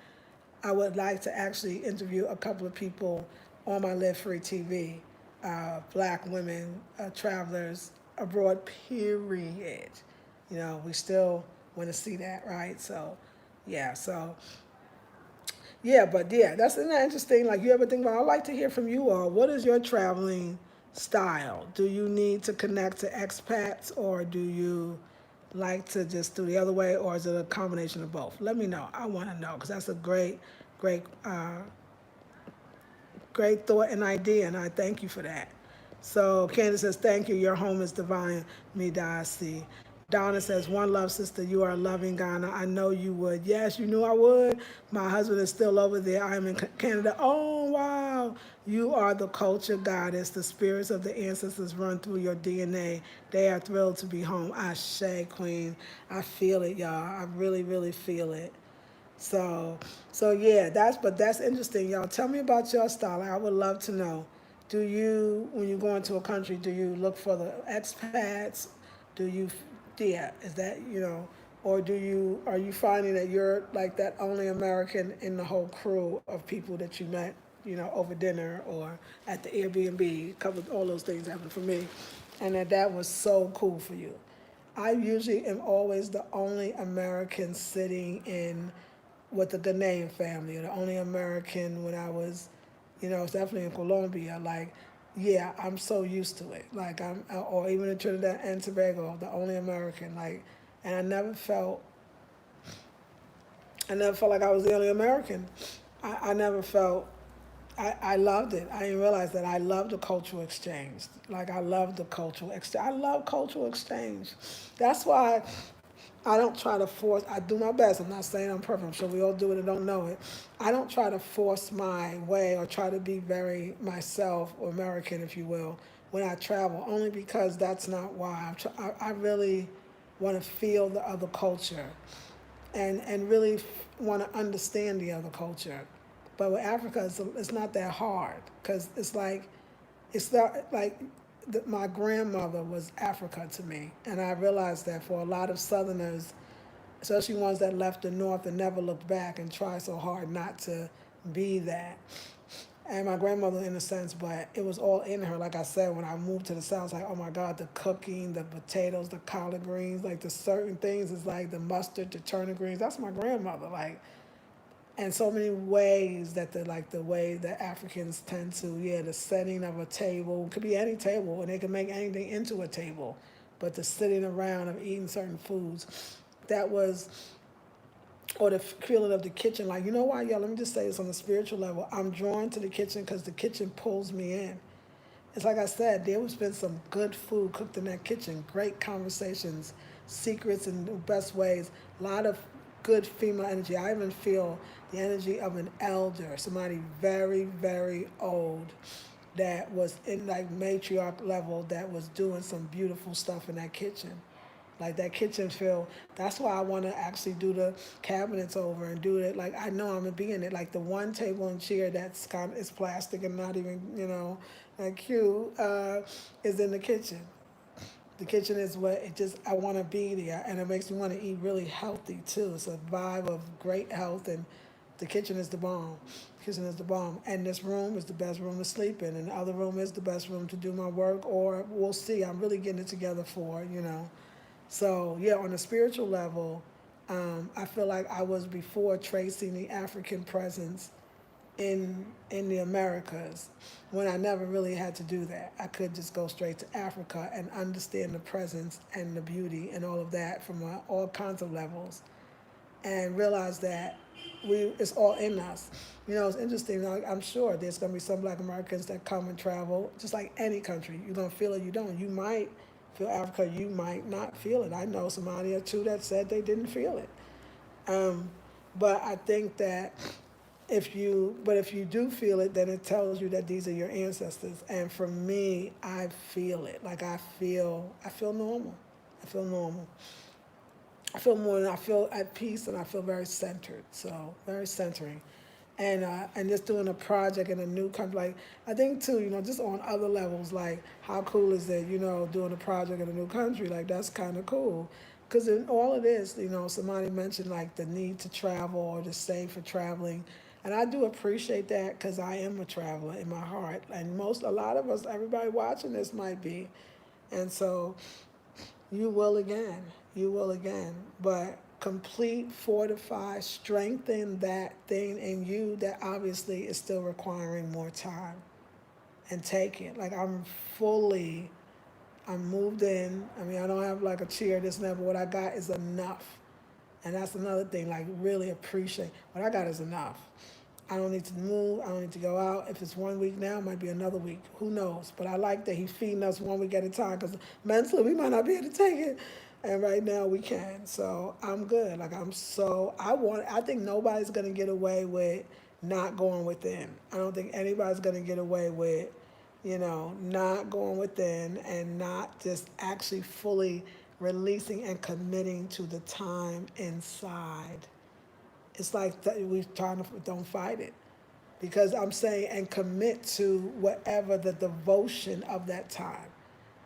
I would like to actually interview a couple of people on my Live Free TV, Black women, travelers abroad, period. We still want to see that, right? So, yeah, that's interesting. Like, you ever think about, I'd like to hear from you all. What is your traveling style? Do you need to connect to expats, or do you like to just do the other way, or is it a combination of both? Let me know. I want to know, because that's a great thought and idea, and I thank you for that. So Candace says, thank you. Your home is divine, Midasi. Donna says, one love, sister. You are loving Ghana. I know you would. Yes, you knew I would. My husband is still over there. I am in Canada. Oh, wow. You are the culture goddess. The spirits of the ancestors run through your DNA. They are thrilled to be home. Ashe, queen. I feel it, y'all. I really, really feel it. So, so yeah, that's interesting, y'all. Tell me about your style. Like, I would love to know. Do you, when you go into a country, do you look for the expats? Do you, yeah, is that or are you finding that you're like that only American in the whole crew of people that you met, over dinner or at the Airbnb? Covered all those things happened for me, and that was so cool for you. I usually am always the only American sitting in with the Ghanaian family, the only American when I was, it's definitely in Colombia. Like, yeah, I'm so used to it. Like or even in Trinidad and Tobago, the only American. Like, and I never felt like I was the only American. I never felt I loved it. I didn't realize that I loved the cultural exchange. Like I love the cultural exchange. I love cultural exchange. That's why I don't try to force. I do my best. I'm not saying I'm perfect. I'm sure we all do it and don't know it. I don't try to force my way or try to be very myself or American, if you will, when I travel. Only because that's not why. I really want to feel the other culture and really want to understand the other culture. But with Africa, it's not that hard because it's not like my grandmother was Africa to me, and I realized that for a lot of Southerners, especially ones that left the North and never looked back and tried so hard not to be that. And my grandmother, in a sense, but it was all in her. Like I said, when I moved to the South, like, oh my God, the cooking, the potatoes, the collard greens, like the certain things is like the mustard, the turnip greens. That's my grandmother. Like, and so many ways that the way that Africans tend to, yeah, the setting of a table could be any table and they can make anything into a table, but the sitting around of eating certain foods, that was, or the feeling of the kitchen. Like, you know why, y'all? Let me just say this on the spiritual level. I'm drawn to the kitchen because the kitchen pulls me in. It's like I said, there was been some good food cooked in that kitchen, great conversations, secrets in the best ways, a lot of good female energy. I even feel the energy of an elder, somebody very, very old that was in like matriarch level that was doing some beautiful stuff in that kitchen. Like that kitchen feel. That's why I want to actually do the cabinets over and do it. Like I know I'm gonna be in it. Like the one table and chair that's kind of is plastic and not even like cute is in the kitchen. The kitchen is what it just I want to be there, and it makes me want to eat really healthy too. It's a vibe of great health, and the kitchen is the bomb. The kitchen is the bomb, and this room is the best room to sleep in, and the other room is the best room to do my work. Or we'll see. I'm really getting it together for. So yeah, on a spiritual level, I feel like I was before tracing the African presence in the Americas when I never really had to do that. I could just go straight to Africa and understand the presence and the beauty and all of that from all kinds of levels, and realize that it's all in us. It's interesting. I'm sure there's going to be some Black Americans that come and travel, just like any country. You're going to feel it, you don't. You might feel Africa, you might not feel it. I know somebody or two that said they didn't feel it. Um, but I think that if you do feel it, then it tells you that these are your ancestors. And for me, I feel it. Like I feel normal. I feel normal. I feel more, I feel at peace, and I feel very centered. So very centering, and just doing a project in a new country. Like I think too, just on other levels, like how cool is it, doing a project in a new country? Like that's kind of cool. Because in all of this, somebody mentioned like the need to travel or to save for traveling. And I do appreciate that because I am a traveler in my heart. And a lot of us, everybody watching this might be. And so you will again. You will again. But complete, fortify, strengthen that thing in you that obviously is still requiring more time. And take it. Like I'm moved in. I mean, I don't have like a chair, this and that, but what I got is enough. And that's another thing, like really appreciate what I got is enough. I don't need to move. I don't need to go out. If it's 1 week now, it might be another week. Who knows? But I like that he's feeding us 1 week at a time because mentally we might not be able to take it. And right now we can. So I'm good. Like I think nobody's going to get away with not going within. I don't think anybody's going to get away with, not going within and not just actually fully releasing and committing to the time inside. It's like we trying to don't fight it. Because I'm saying, and commit to whatever the devotion of that time.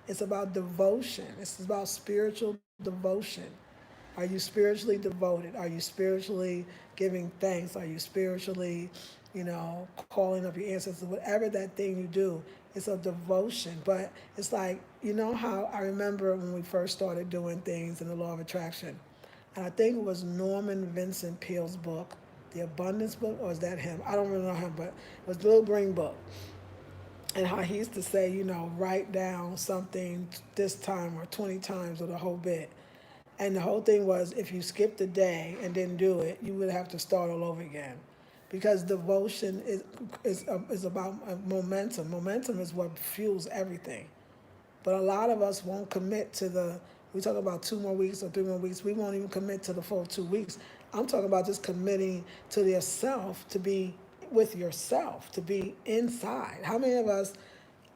It's about devotion. It's about spiritual devotion. Are you spiritually devoted? Are you spiritually giving thanks? Are you spiritually, calling up your ancestors? Whatever that thing you do, it's a devotion. But it's like, how I remember when we first started doing things in the law of attraction. And I think it was Norman Vincent Peale's book, The Abundance Book, or is that him? I don't really know him, but it was the little green book. And how he used to say, write down something this time or 20 times or the whole bit. And the whole thing was, if you skipped a day and didn't do it, you would have to start all over again. Because devotion is about momentum. Momentum is what fuels everything. But a lot of us won't commit to we talk about 2 more weeks or 3 more weeks, we won't even commit to the full 2 weeks. I'm talking about just committing to yourself, to be with yourself, to be inside. How many of us,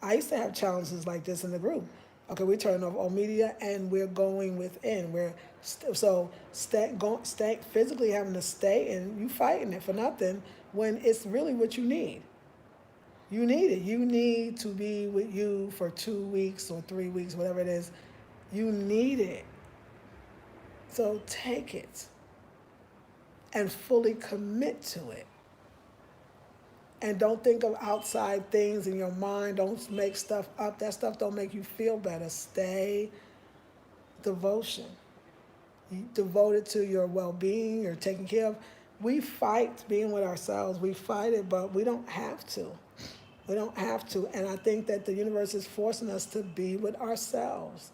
I used to have challenges like this in the group. Okay, we turn off all media and we're going within. Stay physically having to stay and you fighting it for nothing when it's really what you need. You need it. You need to be with you for 2 weeks or 3 weeks, whatever it is. You need it. So take it and fully commit to it. And don't think of outside things in your mind. Don't make stuff up. That stuff don't make you feel better. Stay devotion. You devoted to your well-being, you're taking care of. We fight being with ourselves. We fight it, but we don't have to. We don't have to. And I think that the universe is forcing us to be with ourselves.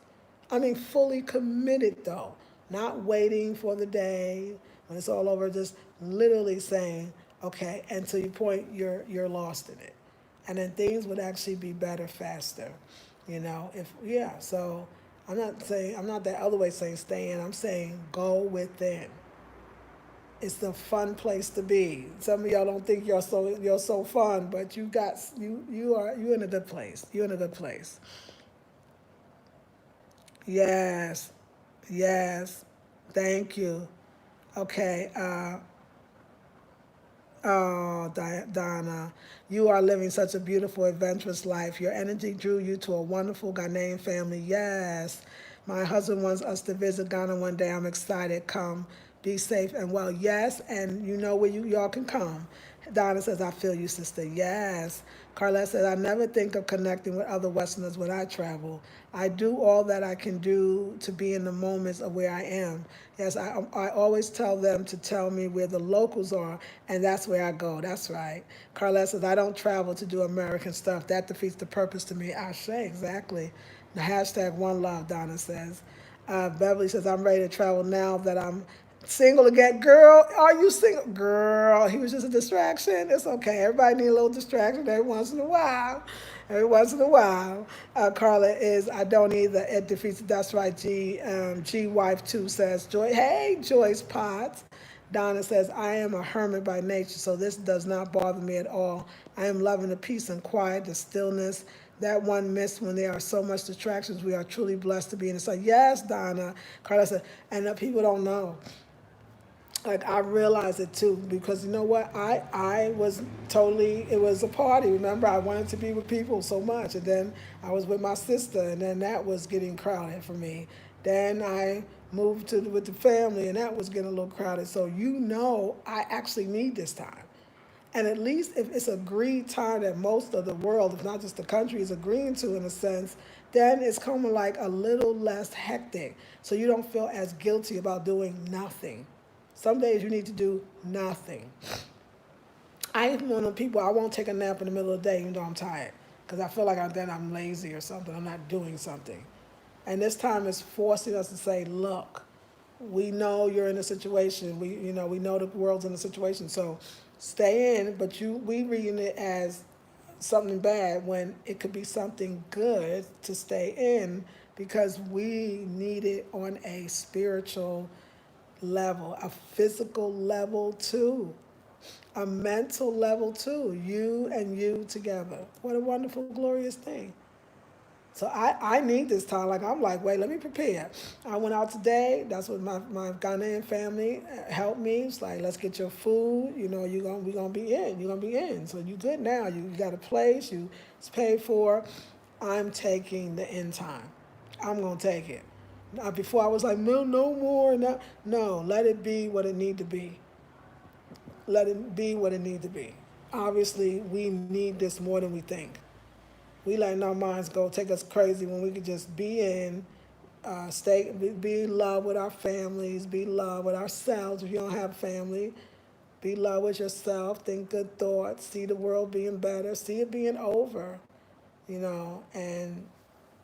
I mean, fully committed though. Not waiting for the day when it's all over, just literally saying, okay, and to your point, you're lost in it. And then things would actually be better faster. So I'm not that other way saying stay in, I'm saying go within. It's the fun place to be. Some of y'all don't think you're so fun, but you're in a good place. You're in a good place. Yes. Yes. Thank you. Okay. Oh, Donna, you are living such a beautiful, adventurous life. Your energy drew you to a wonderful Ghanaian family. Yes. My husband wants us to visit Ghana one day. I'm excited. Come. Be safe and well. Yes, and you know where y'all can come. Donna says, I feel you, sister. Yes. Carlette says, I never think of connecting with other Westerners when I travel. I do all that I can do to be in the moments of where I am. Yes, I always tell them to tell me where the locals are, and that's where I go. That's right. Carlette says, I don't travel to do American stuff. That defeats the purpose to me. Ashe, exactly. The hashtag one love, Donna says. Beverly says, I'm ready to travel now that I'm single again. Girl, are you single? Girl, he was just a distraction. It's okay. Everybody need a little distraction every once in a while. Every once in a while. Carla is, I don't either. It defeats, that's right, G Wife 2 says, Joy, hey, Joyce Potts. Donna says, I am a hermit by nature, so this does not bother me at all. I am loving the peace and quiet, the stillness that one missed when there are so much distractions. We are truly blessed to be in the sun. Yes, Donna. Carla said, and people don't know. Like, I realized it too, because you know what, I was totally, it was a party. Remember, I wanted to be with people so much, and then I was with my sister, and then that was getting crowded for me. Then I moved with the family, and that was getting a little crowded. So I actually need this time. And at least if it's agreed time that most of the world, if not just the country, is agreeing to in a sense, then it's coming like a little less hectic. So you don't feel as guilty about doing nothing. Some days you need to do nothing. I am one of the people, I won't take a nap in the middle of the day even though I'm tired. Because I feel like I'm lazy or something. I'm not doing something. And this time is forcing us to say, look, we know you're in a situation. We know the world's in a situation. So stay in, but we reading it as something bad when it could be something good to stay in, because we need it on a spiritual level, a physical level too, a mental level too. You and you together. What a wonderful, glorious thing. So I need this time. Like, I'm like, wait, let me prepare. I went out today. That's what my Ghanaian family helped me. It's like, let's get your food. You know, we gonna be in. You're gonna be in. So you good now. You got a place. It's paid for. I'm taking the end time. I'm gonna take it. Now, before I was like, no, no more. No, let it be what it need to be. Let it be what it need to be. Obviously, we need this more than we think. We letting our minds go take us crazy when we could just be in, be in love with our families, be in love with ourselves. If you don't have family, be in love with yourself. Think good thoughts. See the world being better. See it being over. And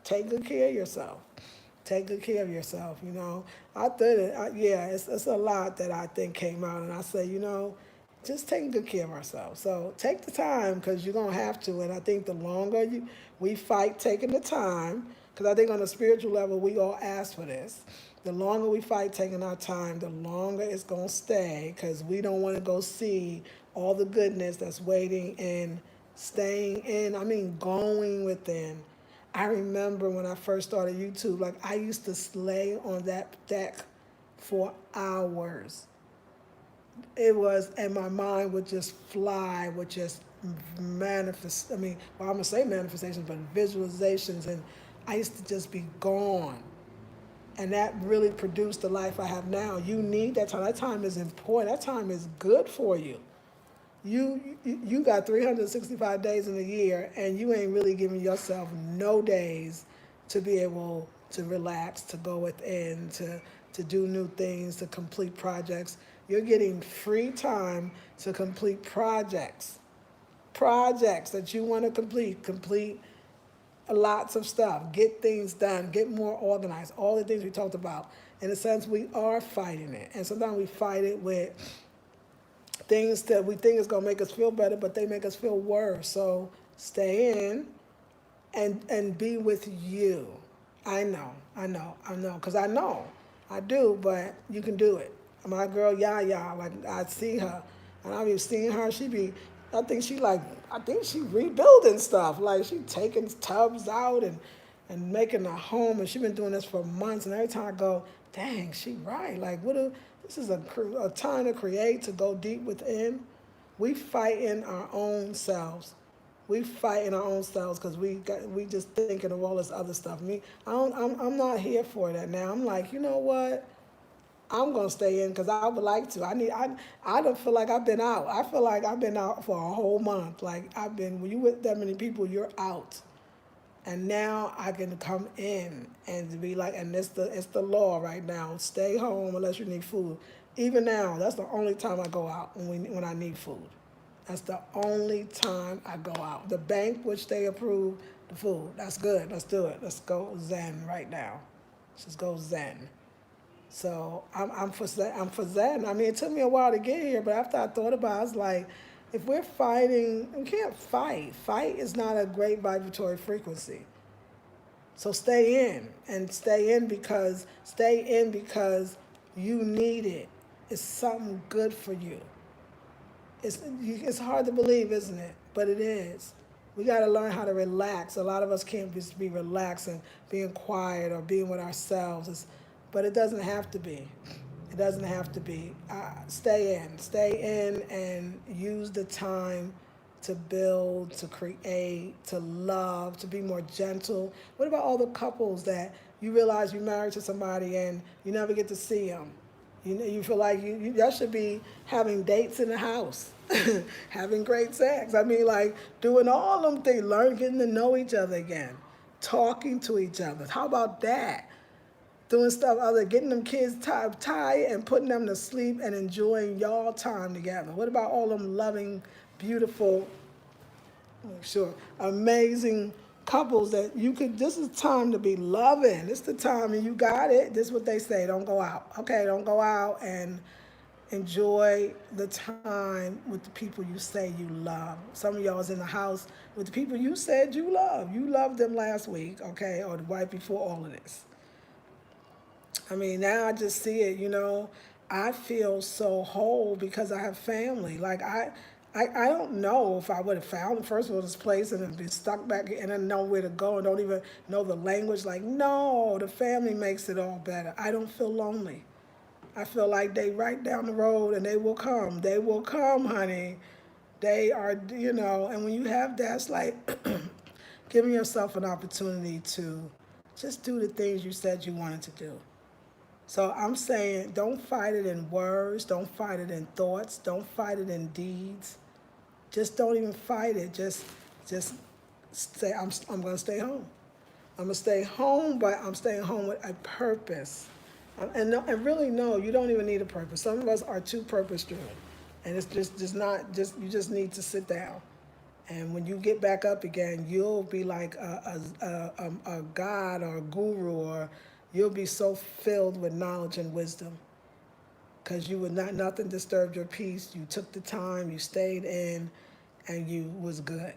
take good care of yourself. Take good care of yourself. I thought it's a lot that I think came out, and I say, just taking good care of ourselves. So take the time because you're gonna have to. And I think the longer we fight taking the time, because I think on a spiritual level we all ask for this. The longer we fight taking our time, the longer it's gonna stay because we don't want to go see all the goodness that's waiting and staying in. I mean, going within. I remember when I first started YouTube, like I used to slay on that deck for hours. It was, and my mind would just fly, would just manifest. I mean, well, I'm gonna say manifestations, but visualizations, and I used to just be gone. And that really produced the life I have now. You need that time. That time is important. That time is good for you. You got 365 days in a year, and you ain't really giving yourself no days to be able to relax, to go within, to do new things, to complete projects. You're getting free time to complete projects that you want to complete lots of stuff, get things done, get more organized, all the things we talked about. In a sense, we are fighting it. And sometimes we fight it with things that we think is going to make us feel better, but they make us feel worse. So stay in and be with you. I know, because I know, I do, but you can do it. My girl Yaya, like I see her, and I be seeing her. I think she rebuilding stuff. Like she taking tubs out and making a home, and she been doing this for months. And every time I go, dang, she right. Like this is a time to create, to go deep within. We fight in our own selves. We fight in our own selves because we just thinking of all this other stuff. I'm not here for that now. I'm like, you know what? I'm gonna stay in because I would like to. I don't feel like I've been out. I feel like I've been out for a whole month. Like when you with that many people, you're out. And now I can come in and be like, and it's the law right now. Stay home unless you need food. Even now, that's the only time I go out when I need food. That's the only time I go out. The bank, which they approve the food, that's good. Let's do it. Let's go Zen right now. Let's just go Zen. So I'm for Zen. I mean, it took me a while to get here, but after I thought about it, I was like, if we're fighting, we can't fight. Fight is not a great vibratory frequency. So stay in, and stay in because you need it. It's something good for you. It's hard to believe, isn't it? But it is. We got to learn how to relax. A lot of us can't just be relaxed and being quiet or being with ourselves. But it doesn't have to be. It doesn't have to be. Stay in and use the time to build, to create, to love, to be more gentle. What about all the couples that you realize you're married to somebody and you never get to see them? You feel like y'all should be having dates in the house, having great sex. I mean, like doing all them things, getting to know each other again, talking to each other. How about that? Doing stuff other, getting them kids tired and putting them to sleep and enjoying y'all time together. What about all them loving, beautiful, amazing couples that this is time to be loving. This is the time and you got it. This is what they say, don't go out. Okay, don't go out and enjoy the time with the people you say you love. Some of y'all is in the house with the people you said you love. You loved them last week, okay, or right before all of this. I mean, now I just see it, I feel so whole because I have family. Like I don't know if I would have found, first of all, this place and then been stuck back and then know where to go and don't even know the language. Like, no, the family makes it all better. I don't feel lonely. I feel like they right down the road and they will come. They will come, honey. They are, and when you have that, it's like giving yourself an opportunity to just do the things you said you wanted to do. So I'm saying don't fight it in words, don't fight it in thoughts, don't fight it in deeds. Just don't even fight it. Just say I'm going to stay home. I'm going to stay home, but I'm staying home with a purpose. And really, no, you don't even need a purpose. Some of us are too purpose driven. And it's just not, you just need to sit down. And when you get back up again, you'll be like a god or a guru, or you'll be so filled with knowledge and wisdom because you would not, nothing disturbed your peace. You took the time, you stayed in, and you was good.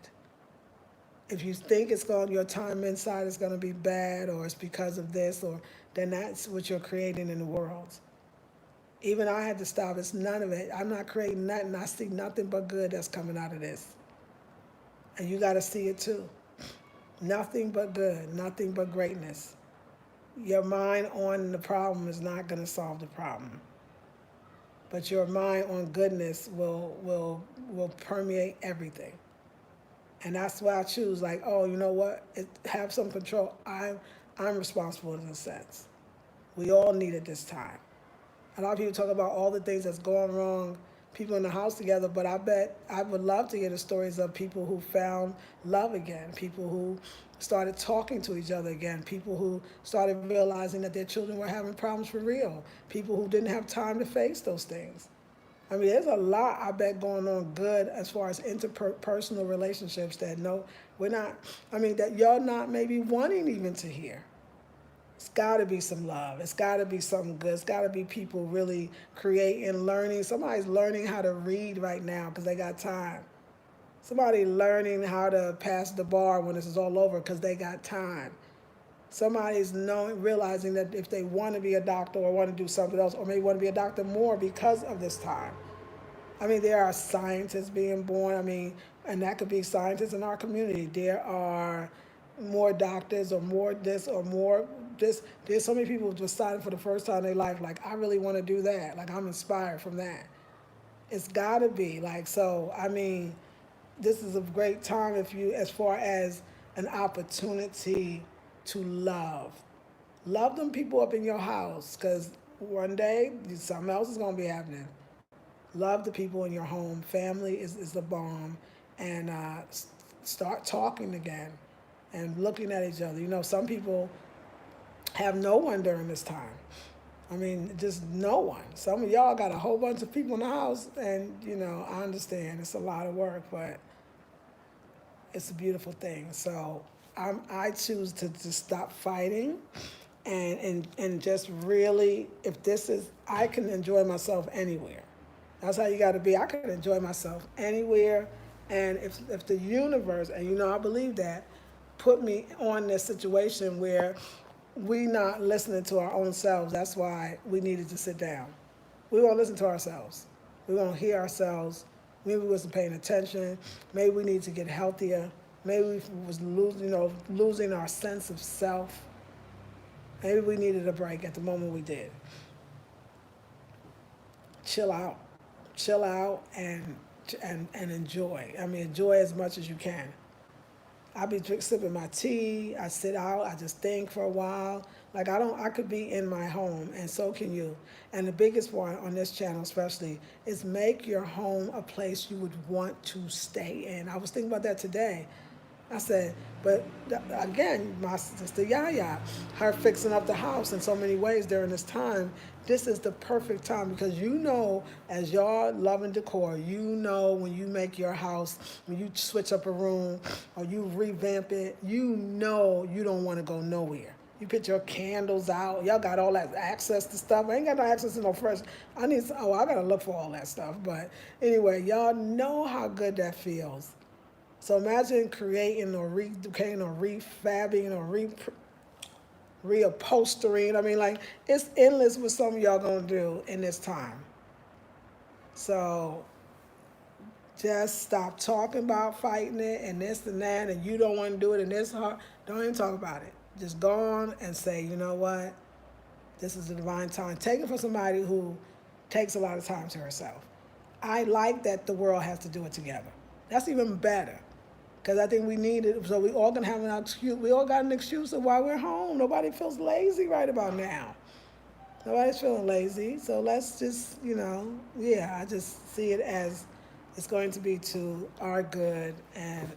If you think your time inside is going to be bad, or it's because of this, or then that's what you're creating in the world. Even I had to stop. It's none of it. I'm not creating nothing. I see nothing but good that's coming out of this. And you got to see it too. Nothing but good, nothing but greatness. Your mind on the problem is not going to solve the problem. But your mind on goodness will permeate everything. And that's why I choose, like, oh, you know what? Have some control. I'm responsible in a sense. We all need it this time. A lot of people talk about all the things that's going wrong, people in the house together, but I bet I would love to hear the stories of people who found love again, people who started talking to each other again, people who started realizing that their children were having problems for real, people who didn't have time to face those things. I mean, there's a lot, I bet, going on good as far as interpersonal relationships that that you're not maybe wanting even to hear. It's got to be some love. It's got to be something good. It's got to be people really creating, learning. Somebody's learning how to read right now because they got time. Somebody learning how to pass the bar when this is all over because they got time. Somebody's realizing that if they want to be a doctor or want to do something else, or maybe want to be a doctor more because of this time. I mean, there are scientists being born. I mean, and that could be scientists in our community. There are more doctors or more this or more this. There's so many people who decided for the first time in their life, like, I really want to do that. Like, I'm inspired from that. It's got to be. Like, so, I mean, this is a great time as far as an opportunity to love. Love them people up in your house because one day something else is going to be happening. Love the people in your home. Family is the bomb. And start talking again and looking at each other. You know, some people have no one during this time. I mean, just no one. Some of y'all got a whole bunch of people in the house, and, I understand it's a lot of work, but it's a beautiful thing. So I choose to just stop fighting and just really, I can enjoy myself anywhere. That's how you got to be. I can enjoy myself anywhere. And if the universe, and I believe that, put me on this situation where we not listening to our own selves, that's why we needed to sit down. We won't listen to ourselves. We won't hear ourselves. Maybe we wasn't paying attention. Maybe we need to get healthier. Maybe we was losing our sense of self. Maybe we needed a break at the moment we did. Chill out and enjoy. I mean, enjoy as much as you can. I be sipping my tea. I sit out. I just think for a while. Like I could be in my home, and so can you. And the biggest one on this channel, especially, is make your home a place you would want to stay in. I was thinking about that today. I said, but again, my sister Yaya, her fixing up the house in so many ways during this time, this is the perfect time because as y'all loving decor, when you make your house, when you switch up a room or you revamp it, you don't want to go nowhere. You put your candles out. Y'all got all that access to stuff. I ain't got no access to no fresh. I got to look for all that stuff. But anyway, y'all know how good that feels. So imagine creating or reducating or refabbing or reupholstering. I mean, like, it's endless what some of y'all gonna do in this time. So Just stop talking about fighting it and this and that, and you don't want to do it and this hard. Don't even talk about it. Just go on and say, you know what? This is the divine time. Take it from somebody who takes a lot of time to herself. I like that the world has to do it together. That's even better. Because I think we need it. So we all gonna have an excuse. We all got an excuse of why we're home. Nobody feels lazy right about now. Nobody's feeling lazy. So let's just, yeah, I just see it as it's going to be to our good, and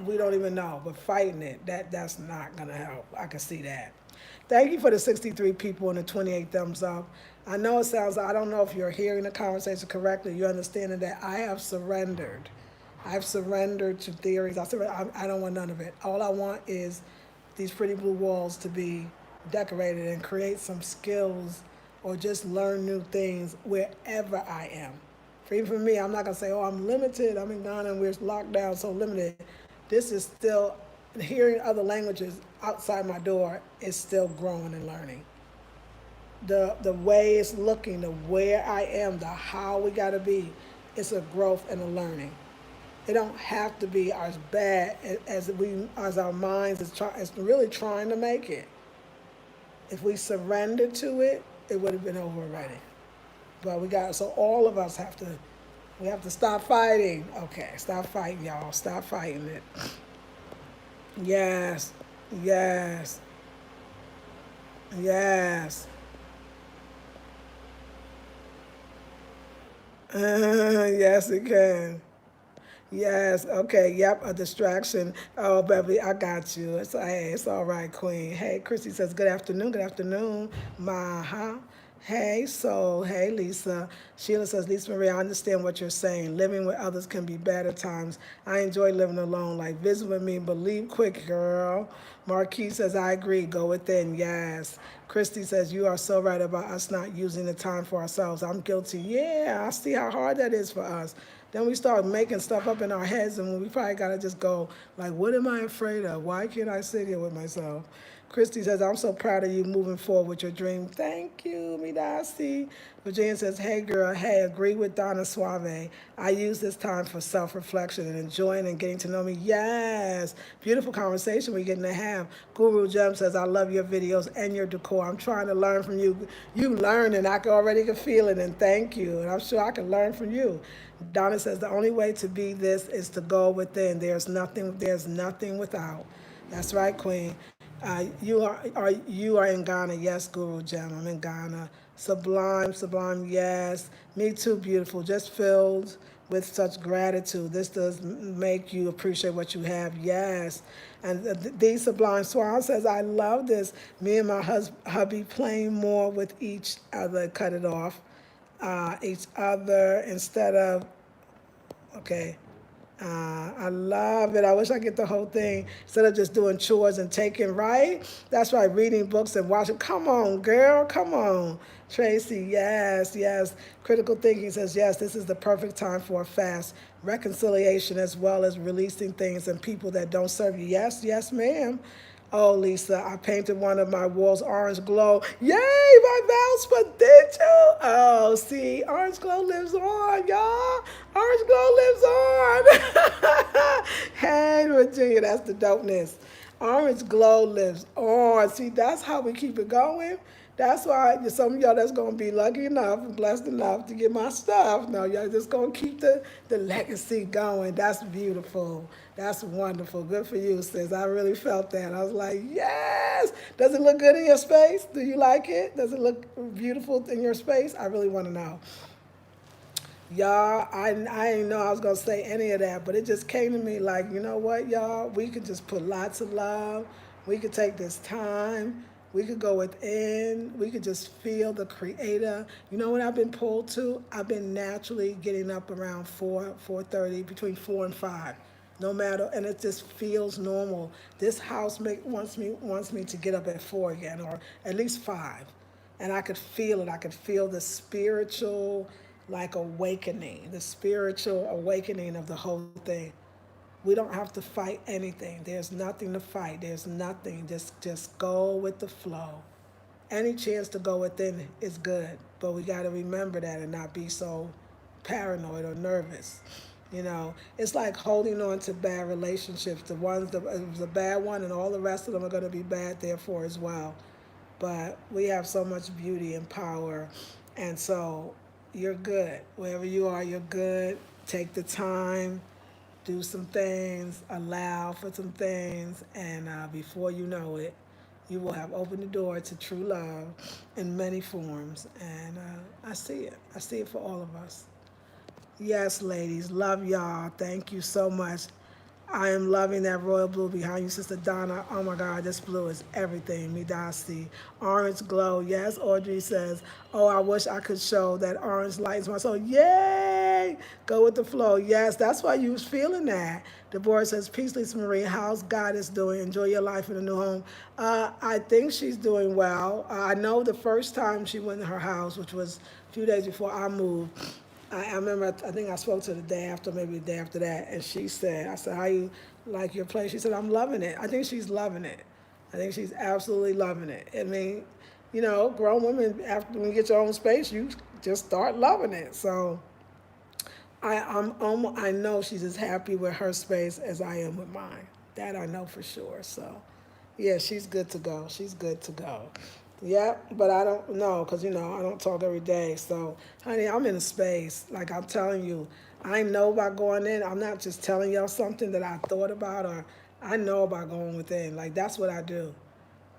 we don't even know. But fighting it, that's not gonna help. I can see that. Thank you for the 63 people and the 28 thumbs up. I know it sounds, I don't know if you're hearing the conversation correctly. You're understanding that I have surrendered. I've surrendered to theories. I don't want none of it. All I want is these pretty blue walls to be decorated and create some skills or just learn new things wherever I am. For even for me, I'm not going to say, oh, I'm limited. I'm in Ghana and we're locked down, so limited. This is still, hearing other languages outside my door is still growing and learning. The way it's looking, the where I am, the how we got to be, it's a growth and a learning. It don't have to be as bad as our minds is really trying to make it. If we surrendered to it, it would have been over already. But so all of us we have to stop fighting. Okay, stop fighting, y'all. Stop fighting it. Yes, yes, yes. Yes, it can. Yes, okay, yep, a distraction. Oh, baby, I got you. It's all right, Queen. Hey, Christy says, good afternoon, Maha. Hey, Soul. Hey, Lisa. Sheila says, Lisa Marie, I understand what you're saying. Living with others can be bad at times. I enjoy living alone. Like, visit with me, but leave quick, girl. Marquis says, I agree. Go within. Yes. Christy says, you are so right about us not using the time for ourselves. I'm guilty. Yeah, I see how hard that is for us. Then we start making stuff up in our heads, and we probably got to just go, like, what am I afraid of? Why can't I sit here with myself? Christy says, I'm so proud of you moving forward with your dream. Thank you, Midasi. Virginia says, hey, girl, hey, agree with Donna Suave. I use this time for self-reflection and enjoying and getting to know me. Yes, beautiful conversation we're getting to have. Guru Gem says, I love your videos and your decor. I'm trying to learn from you. You learn, and I already can feel it, and thank you. And I'm sure I can learn from you. Donna says, the only way to be this is to go within. There's nothing without. That's right, Queen. You are in Ghana, yes, Guru Jam. I'm in Ghana. Sublime, sublime, yes. Me too, beautiful. Just filled with such gratitude. This does make you appreciate what you have, yes. And the Sublime Swan says, I love this. Me and my hubby playing more with each other, cut it off. Each other instead of, okay. I love it. I wish I get the whole thing instead of just doing chores and taking, right? That's right, reading books and watching. Come on, girl, come on. Tracy, yes, yes. Critical thinking says, yes, this is the perfect time for a fast. Reconciliation as well as releasing things and people that don't serve you. Yes, yes, ma'am. Oh, Lisa, I painted one of my walls orange glow. Yay, my vows potential. Oh, see, orange glow lives on, y'all. Orange glow lives on. Hey, Virginia, that's the dopeness. Orange glow lives on. See, that's how we keep it going. That's why some of y'all that's going to be lucky enough and blessed enough to get my stuff. No, y'all just going to keep the legacy going. That's beautiful. That's wonderful. Good for you, sis. I really felt that. I was like, yes. Does it look good in your space? Do you like it? Does it look beautiful in your space? I really want to know. Y'all, I didn't know I was going to say any of that, but it just came to me like, you know what, y'all? We could just put lots of love. We could take this time. We could go within. We could just feel the creator. You know what I've been pulled to? I've been naturally getting up around 4:30, between 4 and 5. No matter, and it just feels normal. This house wants me to get up at 4 again, or at least 5. And I could feel it. I could feel the spiritual, like, awakening, the spiritual awakening of the whole thing. We don't have to fight anything. There's nothing to fight. There's nothing. Just go with the flow. Any chance to go within is good, but we got to remember that and not be so paranoid or nervous. You know, it's like holding on to bad relationships. The ones that it was a bad one, and all the rest of them are going to be bad, therefore, as well. But we have so much beauty and power, and so you're good. Wherever you are, you're good. Take the time, do some things, allow for some things, and before you know it, you will have opened the door to true love in many forms. And I see it. I see it for all of us. Yes, ladies, love y'all. Thank you so much. I am loving that royal blue behind you, Sister Donna. Oh my God, this blue is everything. Midasi. Orange glow. Yes, Audrey says, oh, I wish I could show that orange lights my soul. Yay! Go with the flow. Yes, that's why you was feeling that. Deborah says, peace, Lisa Marie. How's Goddess doing? Enjoy your life in a new home. I think she's doing well. I know the first time she went to her house, which was a few days before I moved, I remember, I think I spoke to her the day after, maybe the day after that, and she said, I said, how you like your place? She said, I'm loving it. I think she's loving it. I think she's absolutely loving it. I mean, you know, grown women, after when you get your own space, you just start loving it. So I know she's as happy with her space as I am with mine. That I know for sure. So, yeah, she's good to go. She's good to go. Yeah, but I don't know because I don't talk every day. So, honey, I'm in a space like I'm telling you. I know about going in. I'm not just telling y'all something that I thought about or I know about going within. Like that's what I do.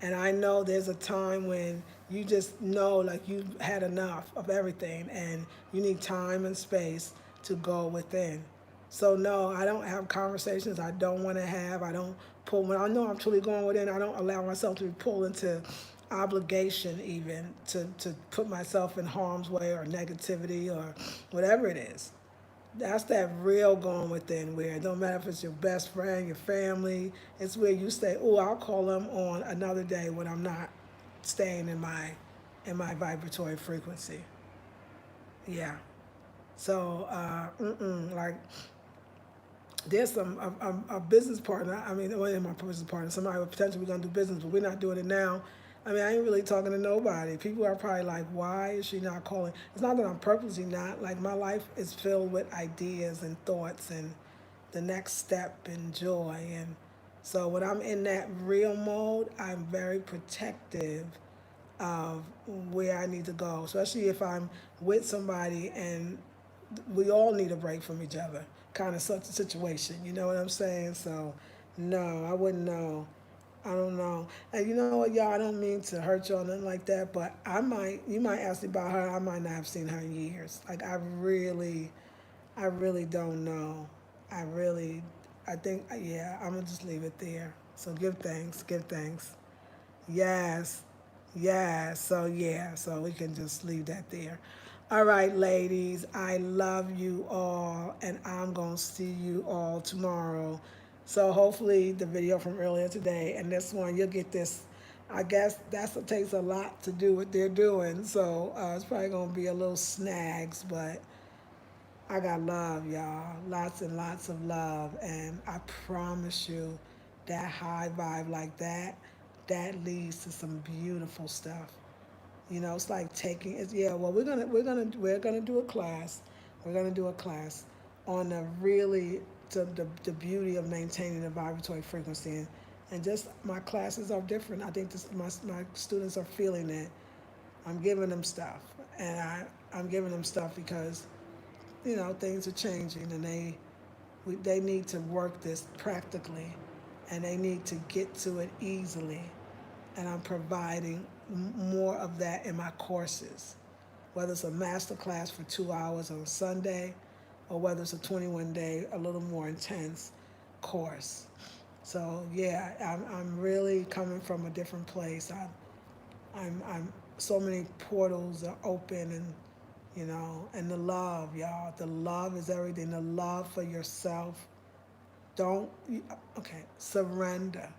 And I know there's a time when you just know like you've had enough of everything and you need time and space to go within. So no, I don't have conversations I don't want to have. I don't pull when I know I'm truly going within, I don't allow myself to be pulled into obligation even to put myself in harm's way or negativity or whatever it is. That's that real going within where it don't matter if it's your best friend, your family, it's where you say, oh, I'll call them on another day when I'm not staying in my vibratory frequency. Yeah. So, like there's a business partner. I mean, one of my business partner, somebody with potential we're gonna do business, but we're not doing it now. I mean, I ain't really talking to nobody. People are probably like, why is she not calling? It's not that I'm purposely not. Like my life is filled with ideas and thoughts and the next step and joy. And so when I'm in that real mode, I'm very protective of where I need to go, especially if I'm with somebody and we all need a break from each other, kind of such a situation. You know what I'm saying? So, no, I wouldn't know. I don't know. And you know what, y'all? I don't mean to hurt y'all, nothing like that, but you might ask me about her. I might not have seen her in years. Like, I really don't know. I really, I think, yeah, I'm going to just leave it there. So give thanks, give thanks. Yes, yes. So yeah, so we can just leave that there. All right, ladies, I love you all, and I'm gonna see you all tomorrow. So hopefully the video from earlier today and this one you'll get this. I guess that's what takes a lot to do what they're doing. So it's probably gonna be a little snags, but I got love, y'all. Lots and lots of love. And I promise you that high vibe like that, that leads to some beautiful stuff. It's like taking it. Yeah, well, we're gonna do a class. We're gonna do a class on the really the beauty of maintaining the vibratory frequency, and just my classes are different. I think my students are feeling it. I'm giving them stuff, and I'm giving them stuff because things are changing, and they need to work this practically, and they need to get to it easily, and I'm providing more of that in my courses, whether it's a master class for 2 hours on Sunday or whether it's a 21-day, a little more intense course. So yeah, I'm really coming from a different place. I'm so many portals are open, and the love, y'all. The love is everything. The love for yourself. Don't, okay, surrender.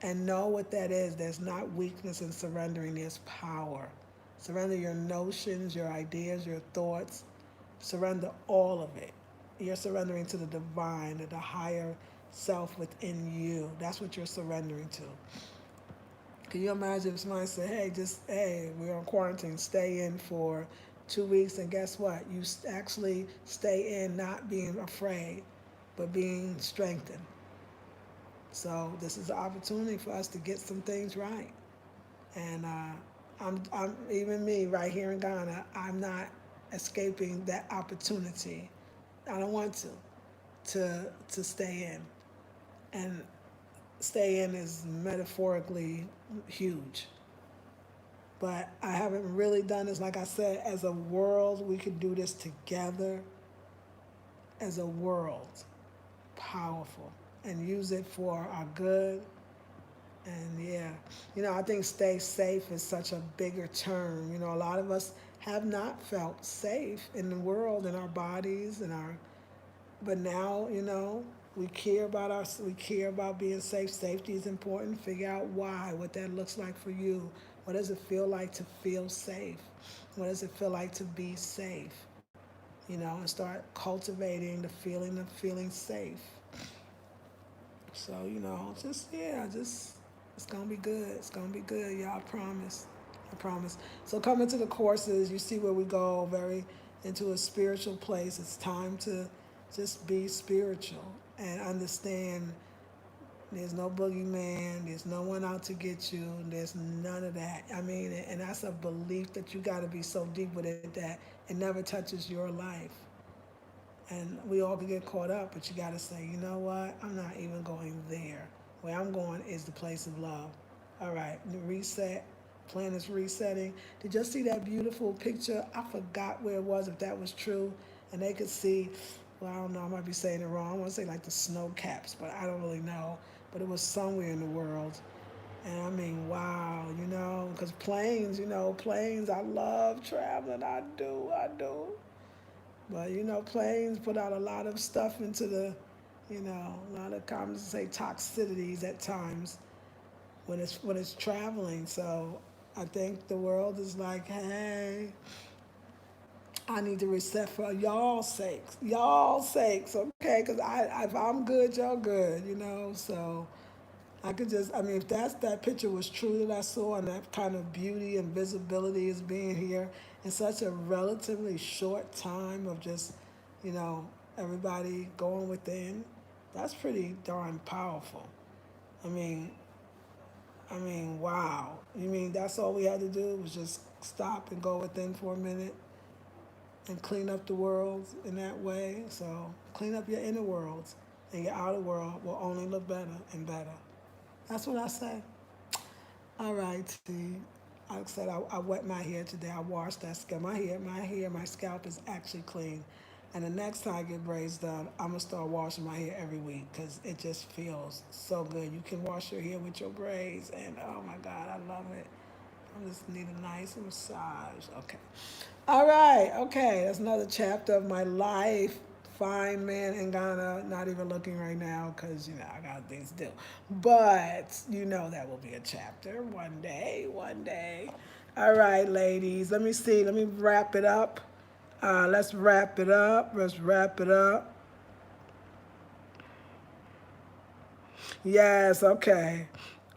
And know what that is. There's not weakness in surrendering, there's power. Surrender your notions, your ideas, your thoughts. Surrender all of it. You're surrendering to the divine, to the higher self within you. That's what you're surrendering to. Can you imagine if somebody said, hey, we're on quarantine, stay in for 2 weeks, and guess what? You actually stay in, not being afraid, but being strengthened. So this is an opportunity for us to get some things right. And I'm even me right here in Ghana. I'm not escaping that opportunity. I don't want to stay in, and stay in is metaphorically huge. But I haven't really done this. Like I said, as a world, we could do this together. As a world, powerful, and use it for our good. And yeah, I think stay safe is such a bigger term. A lot of us have not felt safe in the world, in our bodies, but now, we care about we care about being safe. Safety is important. Figure out why, what that looks like for you. What does it feel like to feel safe? What does it feel like to be safe? And start cultivating the feeling of feeling safe. So, just it's gonna be good. It's gonna be good, y'all. I promise. I promise. So coming to the courses, you see where we go very into a spiritual place. It's time to just be spiritual and understand there's no boogeyman, there's no one out to get you, there's none of that. I mean, and that's a belief that you gotta be so deep with it that it never touches your life. And we all can get caught up, but you got to say, you know what? I'm not even going there. Where I'm going is the place of love. All right, reset. Planet's resetting. Did you see that beautiful picture? I forgot where it was, if that was true. And they could see, well, I don't know, I might be saying it wrong. I want to say like the snow caps, but I don't really know. But it was somewhere in the world. And I mean, wow, because planes, planes, I love traveling. I do, I do. But planes put out a lot of stuff into a lot of common say toxicities at times when it's traveling. So I think the world is like, hey, I need to reset for y'all sakes, okay? Because if I'm good, y'all good, So I could I mean, if that picture was true that I saw, and that kind of beauty and visibility is being here in such a relatively short time of just, you know, everybody going within, that's pretty darn powerful. I mean, wow. You mean that's all we had to do was just stop and go within for a minute and clean up the world in that way? So clean up your inner worlds, and your outer world will only look better and better. That's what I say. All right, T. Like I said, I wet my hair today. I washed that scalp. My scalp is actually clean. And the next time I get braids done, I'm gonna start washing my hair every week because it just feels so good. You can wash your hair with your braids, and oh my God, I love it. I just need a nice massage. Okay. All right. Okay. That's another chapter of my life. Fine man in Ghana. Not even looking right now because, I got things to do. But, that will be a chapter one day. One day. All right, ladies. Let me see. Let me wrap it up. Let's wrap it up. Let's wrap it up. Yes, okay.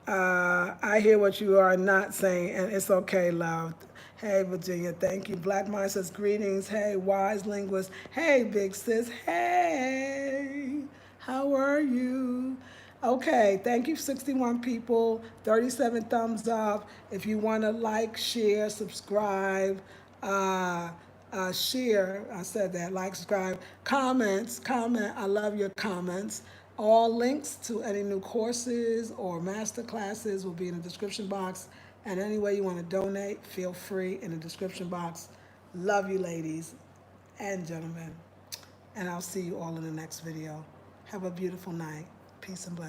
I hear what you are not saying, and it's okay, love. Hey, Virginia, thank you. Black Mind says greetings. Hey, wise linguist. Hey, big sis. Hey, how are you? Okay, thank you, 61 people, 37 thumbs up. If you want to like, share, subscribe, share, I said that, like, subscribe, comment. I love your comments. All links to any new courses or master classes will be in the description box. And any way you want to donate, feel free in the description box. Love you, ladies and gentlemen. And I'll see you all in the next video. Have a beautiful night. Peace and blessings.